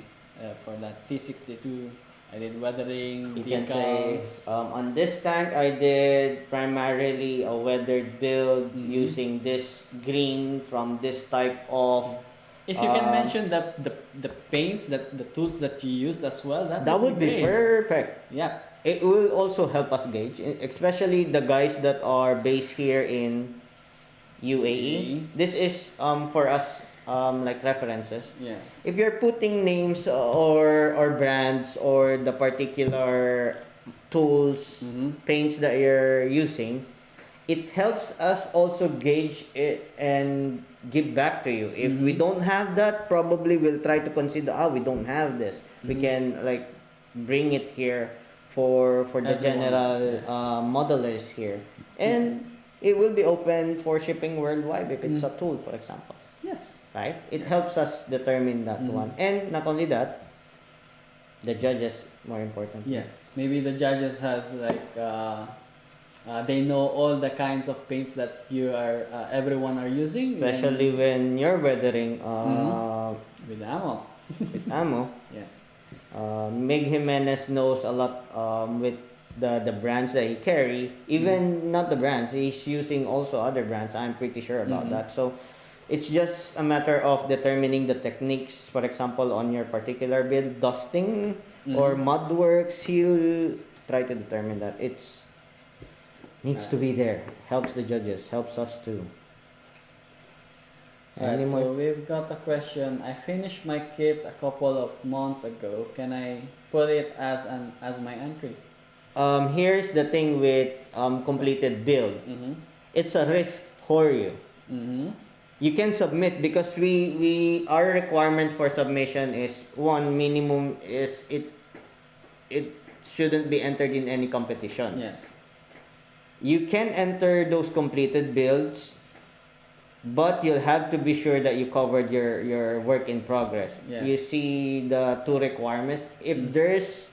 for that T62, I did weathering, You can say, decals. on this tank, I did primarily a weathered build using this green from this type of. If you can mention the paints, the tools that you used as well, That would be great. perfect. Yeah. It will also help us gauge, especially the guys that are based here in UAE. This is for us like references. Yes. If you're putting names or brands or the particular tools, paints that you're using, it helps us also gauge it and give back to you. If we don't have that, probably we'll try to consider, we don't have this. We can like bring it here for the Everyone general else, modelers here. And it will be open for shipping worldwide if it's a tool, for example. Yes. Right? It helps us determine that one. And not only that, the judges more important. Yes. Maybe the judges has like they know all the kinds of paints that you are everyone are using. Especially when you're weathering with ammo. with ammo. Yes. Mig Jimenez knows a lot with the brands that he carry. Even not the brands, he's using also other brands. I'm pretty sure about that. So it's just a matter of determining the techniques. For example, on your particular build, dusting or mud works, he'll try to determine that. It's needs to be there. Helps the judges, helps us too. Any Alright, more? so we've got a question. I finished my kit a couple of months ago. Can I put it as my entry? Here's the thing with completed build. It's a risk for you. you can submit because we our requirement for submission is one minimum is it shouldn't be entered in any competition. Yes. You can enter those completed builds, but you'll have to be sure that you covered your work in progress. Yes. You see the two requirements. If there's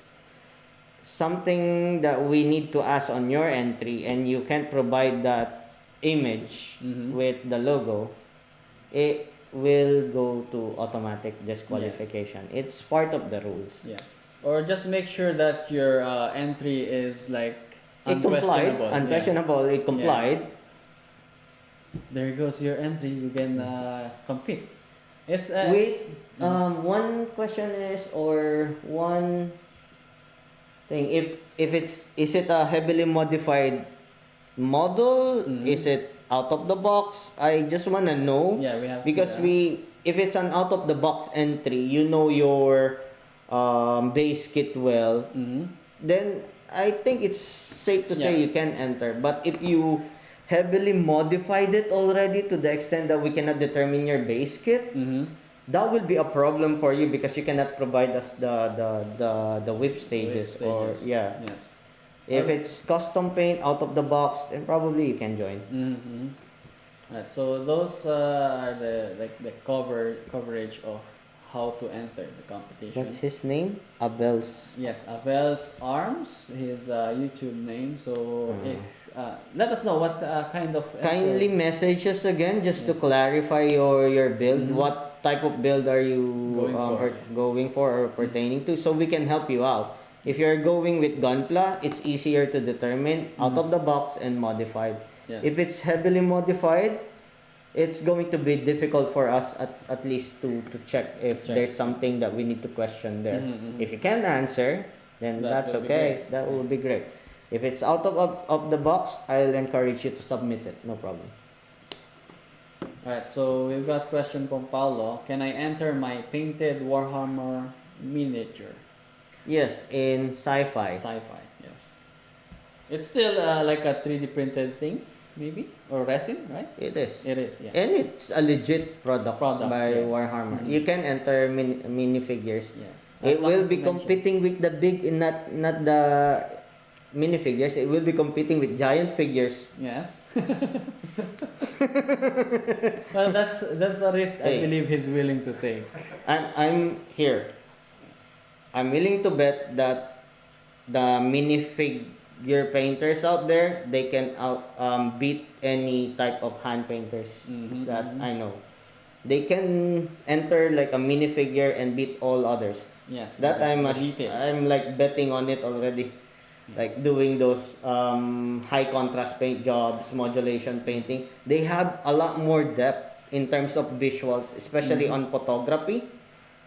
something that we need to ask on your entry and you can't provide that image with the logo, it will go to automatic disqualification. It's part of the rules. Yes. Or just make sure that your entry is like It complied, unquestionable. unquestionable, it complied. Yes. There goes your entry. You can compete. It's Wait, one question is, or one thing, if it's, is it a heavily modified model? Is it out of the box? I just want to know. Yeah, we have to because ask. if it's an out of the box entry, you know your base kit well, then I think it's safe to say Yeah. you can enter. But if you heavily modified it already to the extent that we cannot determine your base kit, that will be a problem for you because you cannot provide us the whip stages, or yeah. Yes. If it's custom paint out of the box, then probably you can join. Right. So those are the coverage of how to enter the competition. What's his name? Abel's. Yes, Avel's Arms, his YouTube name. So if let us know what kind of Kindly message us again just to clarify your build. What type of build are you going for or pertaining to, so we can help you out. If you're going with Gunpla, it's easier to determine out of the box and modified. Yes. If it's heavily modified, it's going to be difficult for us at least to check if there's something that we need to question there. If you can answer, then that's would be okay. great. That will be great. If it's out of the box, I'll encourage you to submit it. No problem. Alright, so we've got question from Paulo. Can I enter my painted Warhammer miniature? Yes, in sci-fi. Sci-fi, yes. It's still like a 3D printed thing, maybe? Or resin, right? It is. It is, yeah. And it's a legit product by yes. Warhammer. You can enter minifigures. Yes. As It long will as be you mention- competing with the big, not the minifigures. It will be competing with giant figures. Yes. Well, that's a risk I Hey. believe he's willing to take. I'm here. I'm willing to bet that the minifigure painters out there, they can beat any type of hand painters that I know. They can enter like a minifigure and beat all others. Yes. That because the details. I'm like betting on it already. Like doing those high contrast paint jobs, modulation painting. They have a lot more depth in terms of visuals, especially on photography.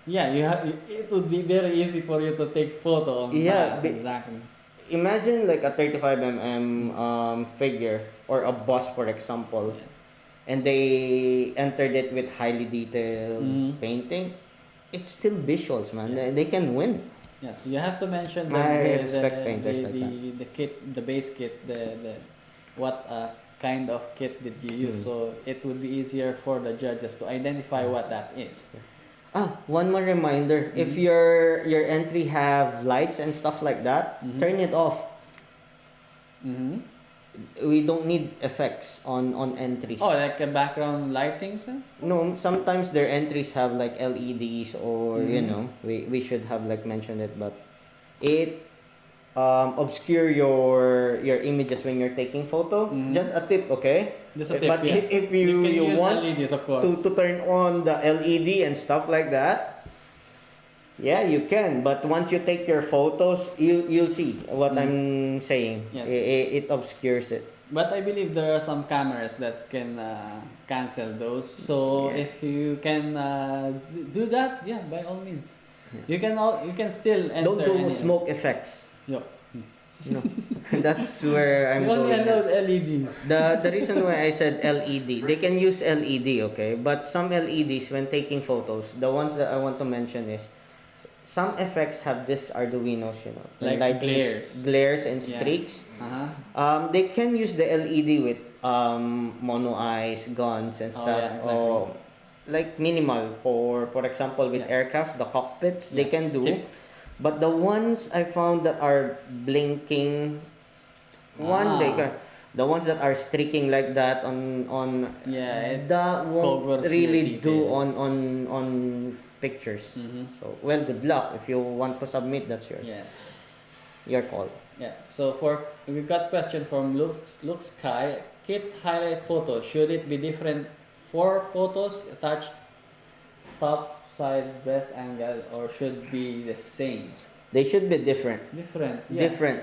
Yeah, it would be very easy for you to take photo on Yeah, that. Exactly. Imagine like a 35 figure or a bus, for example, Yes. and they entered it with highly detailed painting. It's still visuals, man. They can win. Yes, you have to mention I respect painters like the kit, the base kit, the what kind of kit did you use, so it would be easier for the judges to identify what that is. One more reminder. If your entry have lights and stuff like that, turn it off. We don't need effects on entries. Oh, like a background lighting sense? No, sometimes their entries have like LEDs or you know, we should have like mentioned it, but it obscure your images when you're taking photo. Just a tip, okay? Just a tip, But yeah. if You can you use want LEDs, of course. to turn on the LED and stuff like that, yeah, you can. But once you take your photos, you'll see what I'm saying. Yes. It obscures it. But I believe there are some cameras that can cancel those. So if you can do that, yeah, by all means, you can still enter. Don't do any- smoke effects. Yo. No. That's where I'm We only going. allowed LEDs. The reason why I said LED, they can use LED, okay? But some LEDs when taking photos, the ones that I want to mention is some effects have this Arduinos, you know, Like lightings, glares. glares and Yeah. streaks. Uh-huh. They can use the LED with mono eyes guns and Oh, stuff. yeah, exactly. Or like minimal for example with Yeah. aircraft, the cockpits they Yeah. can do. Tip. But the ones I found that are blinking, Ah. the ones that are streaking like that on Yeah, it that won't covers your really do details. on pictures. Mm-hmm. So well, good luck if you want to submit. That's yours. Yes. Your call. Yeah. So we got question from Luke Sky. Kit highlight photo. Should it be different? 4 photos attached top, side, breast angle, or should be the same? They should be different. Different. Yeah. Different.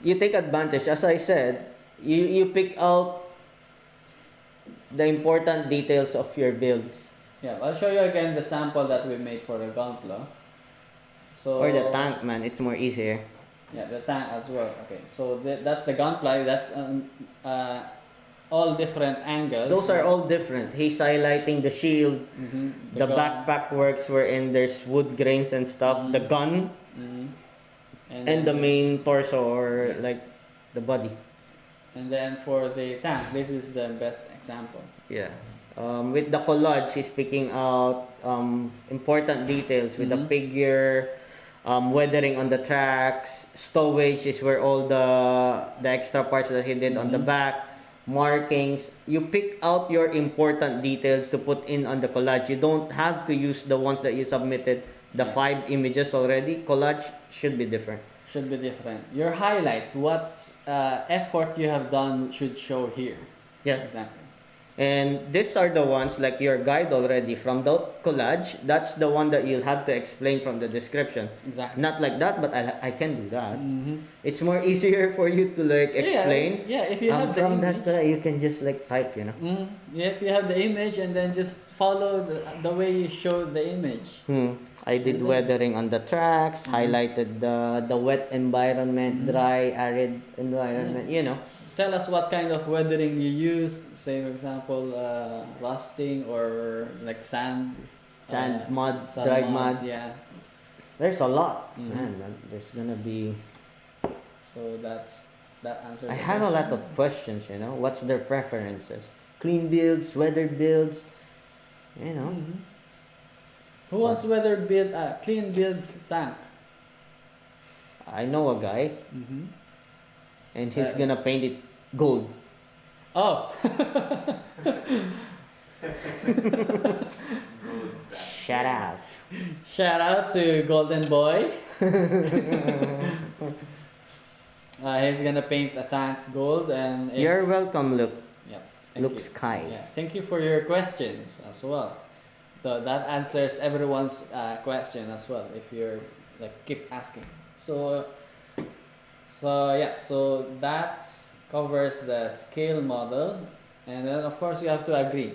You take advantage, as I said. You pick out the important details of your builds Yeah. I'll show you again the sample that we made for the Gunpla. So or the tank, man. It's more easier. Yeah, the tank as well. Okay, so that's the gunpla. That's all different angles. Those are all different. He's highlighting the shield, Mm-hmm. the backpack works wherein there's wood grains and stuff, the gun, Mm-hmm. and then the main torso or Yes. like the body. And then for the tank, this is the best example. Yeah. With the collage, he's picking out important details with the Mhm. figure, weathering on the tracks, stowage is where all the extra parts that he did on the Mhm. back, markings. You pick out your important details to put in on the collage. You don't have to use the ones that you submitted, the Yeah. 5 images already. Collage should be different. Should be different. Your highlight, what effort you have done, should show here. Yeah. Exactly. And these are the ones like your guide already from the collage. That's the one that you'll have to explain from the description. Exactly. Not like that, but I can do that. Mm-hmm. It's more easier for you to like explain. Yeah, if you have the From image. that, you can just like type, you know. Yeah, if you have the image and then just follow the way you showed the image. I did And then- weathering on the tracks, highlighted the wet environment, dry, arid environment, you know. Tell us what kind of weathering you use. Say, for example, rusting or like sand. Sand, mud, dried muds, mud. Yeah. There's a lot. Mhm. Man, there's gonna be. So that answers. I the have a lot question. of questions, you know. What's their preferences? Clean builds, weathered builds, you know. Mhm. Who wants weather build? Clean builds tank. I know a guy, Mm-hmm. and he's Uh, gonna paint it gold. Oh. Shout out. Shout out to Golden Boy. He's gonna paint a tank gold and. You're welcome, Luke. Yeah. Thank Luke you. Sky. Yeah. Thank you for your questions as well. That answers everyone's question as well. If you're like keep asking. So yeah. So that covers the scale model, and then of course you have to agree.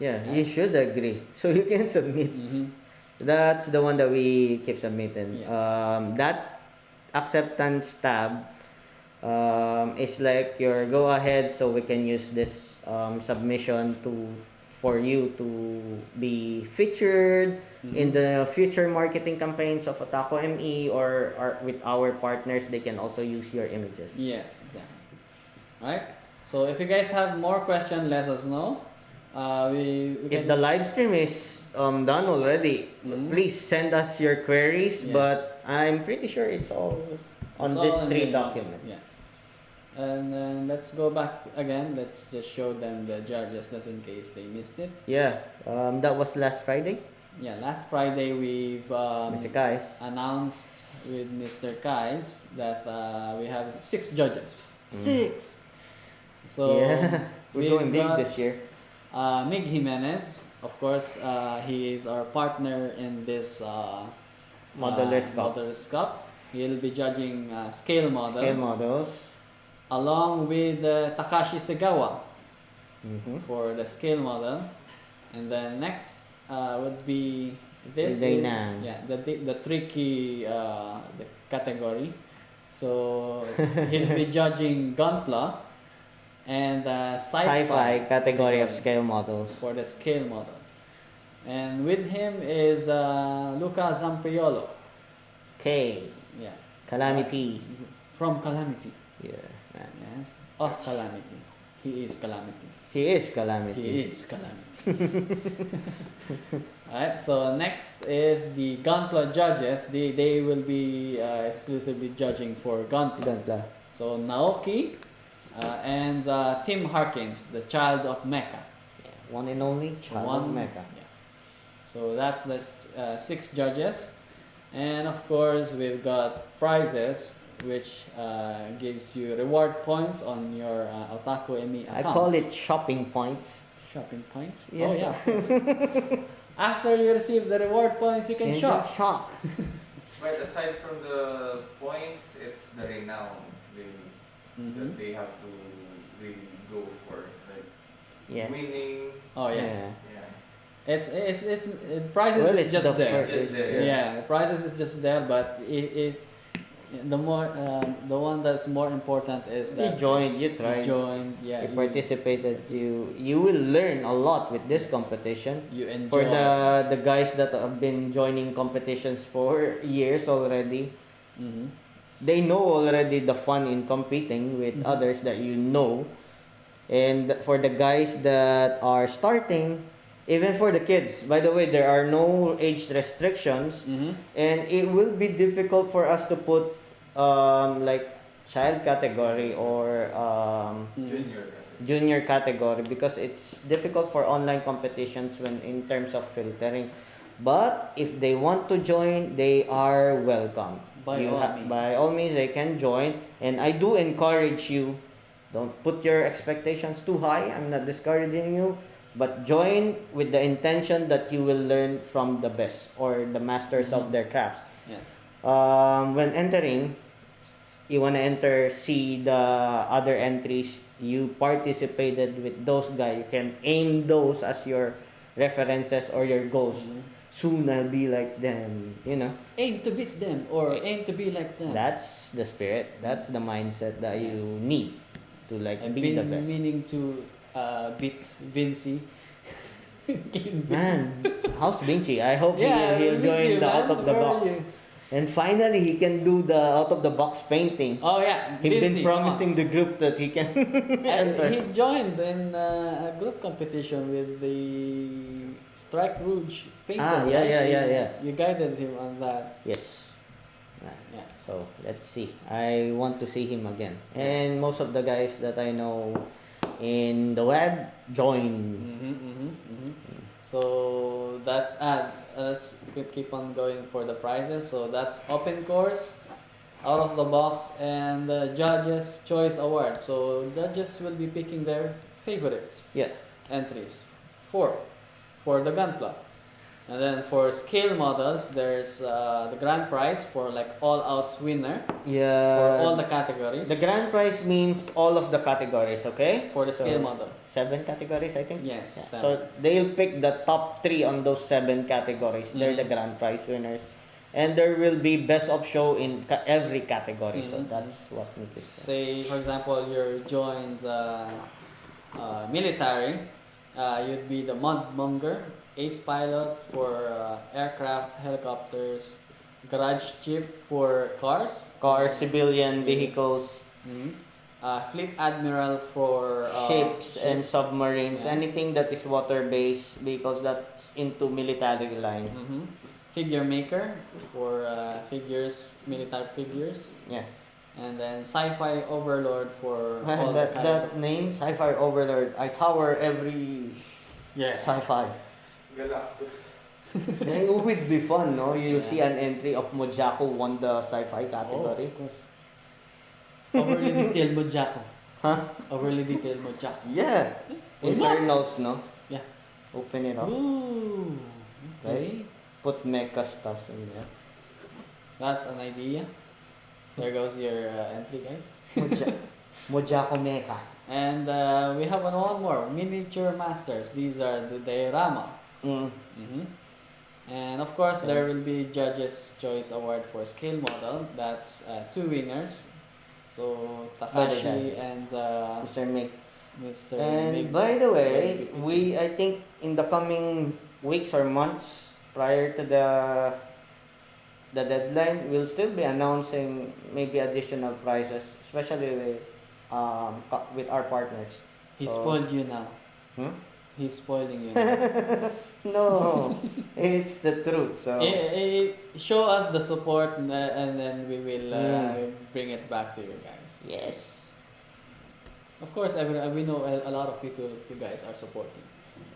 Yeah, you should agree. So you can submit. Mm-hmm. That's the one that we keep submitting. Yes. That acceptance tab is like your go ahead, so we can use this submission for you to be featured in the future marketing campaigns of Otaku ME or with our partners. They can also use your images. Yes, exactly. Right. So if you guys have more questions, let us know. We If can the live stream is done already, Mhm. please send us your queries. Yes. But I'm pretty sure it's all on It's these all in 3 the- documents. Yeah. And then let's go back again. Let's just show them the judges just in case they missed it. Yeah, that was last Friday. Yeah, last Friday we've Mr. Guys. announced with Mr. Kais that we have 6 judges. 6. So Yeah, we're we've going big got, this year. Mig Jimenez, of course, he is our partner in this Modeler's Cup. Modeler's Cup. He'll be judging scale model. Scale models. Along with Takashi Segawa Mm-hmm. for the scale model, and then next would be this Day is, Nan. yeah, the tricky the category. So he'll be judging Gunpla and Sci-fi category of scale models. for the scale models, and with him is Luca Zampriolo. K. Yeah, Calamity. from Calamity. Yeah, man. Yes, of Calamity. He is Calamity. He is Calamity. He is Calamity. Alright, so next is the Gunpla judges. They will be exclusively judging for Gunpla. Gunpla. So Naoki and Tim Harkins, the child of Mecha. One and only child of Mecha. Yeah. So that's the 6 judges. And of course, we've got prizes, which gives you reward points on your Otaku Emi account. I call it shopping points. Shopping points? Yes. Oh, yeah. Of course. After you receive the reward points, you can shop. Shop. But aside from the points, it's the renown that they have to really go for. Like winning. Oh, yeah. Yeah. It's prizes Well, is it's just the there. first- Just there. Yeah, prizes is just there, but the one that's more important is You that joined, you tried, joined, you participated, you will learn a lot with this Yes. competition. you enjoy. For the guys that have been joining competitions for years already, Mhm. they know already the fun in competing with others that you know. And for the guys that are starting, even for the kids, by the way, there are no age restrictions, Mhm. and it will be difficult for us to put like child category or junior category because it's difficult for online competitions when in terms of filtering. But if they want to join, they are welcome. By all means. By all means, they can join, and I do encourage you. Don't put your expectations too high. I'm not discouraging you, but join with the intention that you will learn from the best or the masters of their crafts. Yes. When entering, you want to enter, see the other entries you participated with those guys. You can aim those as your references or your goals. Soon I'll be like them, Aim to beat them or aim to be like them. That's the spirit. That's the mindset that you need to I've be the been best. meaning to beat Vinci. Man, how's Vinci? I hope Yeah, he'll Vinci, join the man. out of the Where are box. you? And finally, he can do the out of the box painting. Oh yeah, He's Vinci, been promising the group that he can enter. He joined in a group competition with the Strike Rouge painter. Ah, yeah, right? yeah. You guided him on that. Yes. Yeah. So let's see. I want to see him again. Yes. And most of the guys that I know in the web join. So let's keep on going for the prizes. So that's open course, out of the box, and the judges choice award. So judges will be picking their favorites Yeah. entries for the gunpla. And then for scale models, there's the grand prize for like all outs winner Yeah. for all the categories. The grand prize means all of the categories, okay? For the So, scale model. 7 categories, I think? Yes, Yeah. 7. So they'll pick the top 3 on those 7 categories. They're the grand prize winners. And there will be best of show in every category. So that's what we can say. Say, for example, you're joined military, you'd be the mudmonger, ace pilot for aircraft, helicopters, garage chip for cars, Cars, civilian vehicles, fleet admiral for ships and submarines, Yeah. anything that is water-based vehicles that's into military line. figure maker for figures, military figures, Yeah. and then sci-fi overlord for all the that name, Sci-Fi Overlord, I tower every yeah. sci-fi. Galactus. Then it would be fun, no? You'll see an entry of Mojako won the sci-fi Oh, category. of course. Overly detailed Mojako. Huh? Overly detailed Mojako. Yeah. Why not? Internals, no? Yeah. Open it up. Ooh. Okay. Put mecha stuff in there. That's an idea. There goes your entry, guys. Mojako mecha. And we have one more. Miniature Masters. These are the diorama. And of course, there will be Judges' Choice Award for Scale Model. That's 2 winners. So Takashi and Mr. Mick. Mr. And Big. by the way, I think in the coming weeks or months prior to the deadline, we'll still be announcing maybe additional prizes, especially with our partners. He Oh. spoiled you now. Hmm? He's spoiling you now. No, it's the truth. So Show us the support and then we will bring it back to you guys. yes. Of course, we know a lot of people you guys are supporting.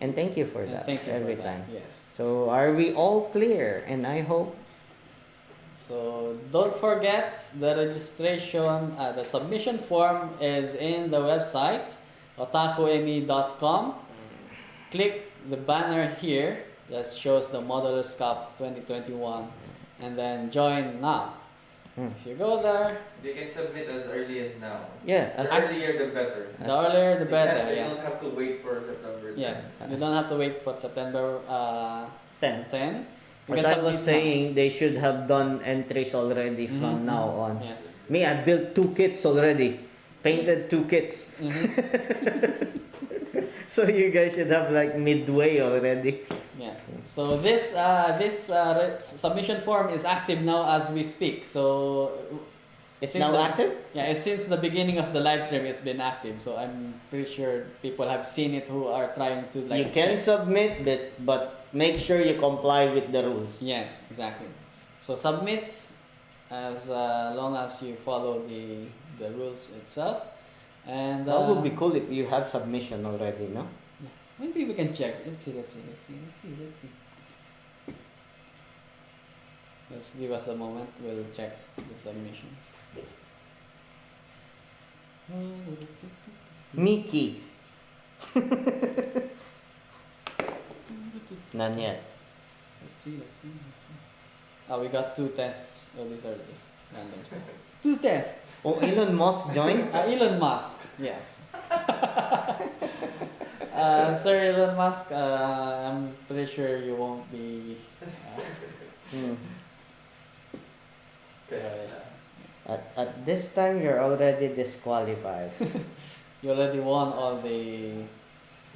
And thank you for And that thank you every for time. that. Yes. So are we all clear? And I hope So don't forget the registration, the submission form is in the website otakume.com. Click the banner here that shows the Modelers Cup 2021 and then join now. If you go there, They can submit as early as now. yeah. The earlier the better. the earlier the better. They Yeah. don't have to wait for September 10. Yeah. You don't have to wait for September 10. You As can I was submit now. saying, they should have done entries already from now on. Yes. Me, I built 2 kits already. Painted 2 kits. So you guys should have like midway already. Yes. So this submission form is active now as we speak. So It's since now the- active? Yeah, since the beginning of the live stream, it's been active. So I'm pretty sure people have seen it who are trying to like. You can check. submit, but make sure you comply with the rules. Yes, exactly. So submit as long as you follow the rules itself, and That would be cool if you have submission already, no? maybe we can check. Let's see. Let's give us a moment. We'll check the submissions. Mickey. None yet. Let's see. Oh, we got 2 tests. Oh, these are just random stuff. 2 tests. Oh, Elon Musk joined? Elon Musk, yes. Sir Elon Musk, I'm pretty sure you won't be. At this time, you're already disqualified. You already won all the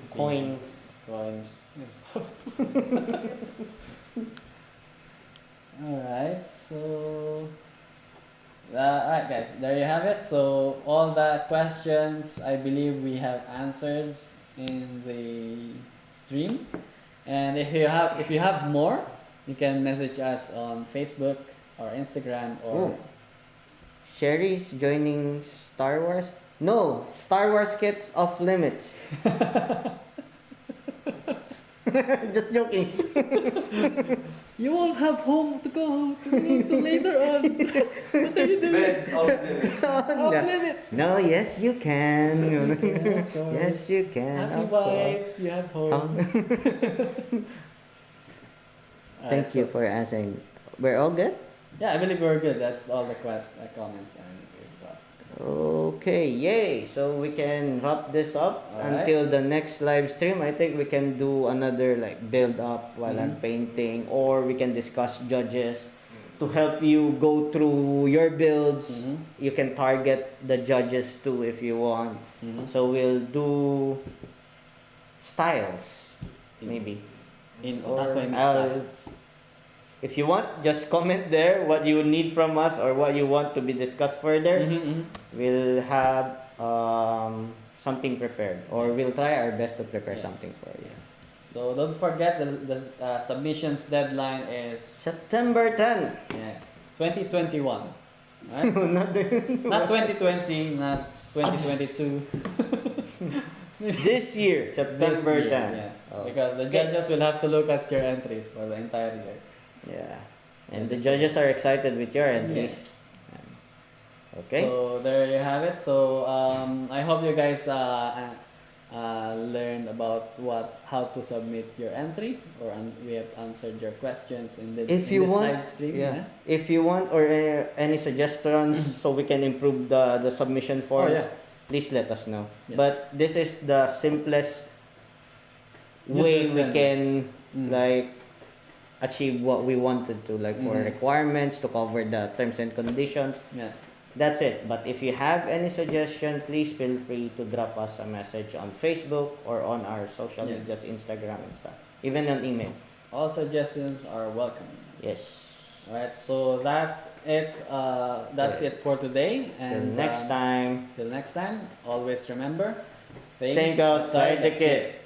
Coins. coins and stuff. Alright, so. Alright, guys, there you have it. So, all the questions I believe we have answered in the stream. And if you have more, you can message us on Facebook or Instagram or. Oh. Sherry's joining Star Wars? No, Star Wars kits off limits. Just joking. You won't have home to go to later on. What are you doing? Bed of limit. Off limits. No, yes you can. Yeah, of course. Yes you can. Happy of course. wife, you have home. Thank Alright, you so- for answering. We're all good? Yeah, I believe we're good. That's all the comments we've got. Okay, yay! So we can wrap this up Alright. until the next live stream. I think we can do another like build up while I'm painting, or we can discuss judges to help you go through your builds. You can target the judges too if you want. So we'll do styles maybe. In Or Otaku and I'll- styles. If you want, just comment there what you need from us or what you want to be discussed further. We'll have something prepared, or Yes. we'll try our best to prepare Yes. something for you. Yes. So don't forget the submissions deadline is September 10. yes 2021. Right? Not Not 2020, not 2022. this year, September This year, 10. Yes, Oh. because the Okay. judges will have to look at your entries for the entire year. Yeah. And the judges are excited with your entries. Yes. Okay. So there you have it. So I hope you guys learned about how to submit your entry, or we have answered your questions in If in you this want, live stream. yeah. If you want or any suggestions so we can improve the submission forms, yeah. please let us know. Yes. But this is the simplest way we User-friendly. can Mm. like achieve what we wanted to, like for Mhm. requirements to cover the terms and conditions. Yes. That's it. But if you have any suggestion, please feel free to drop us a message on Facebook or on our social Yes. medias, Instagram and stuff. Even on email. All suggestions are welcome. Yes. Alright, so that's it. That's Okay. it for today. Till And next time. Till next time, always remember, Think outside the kit.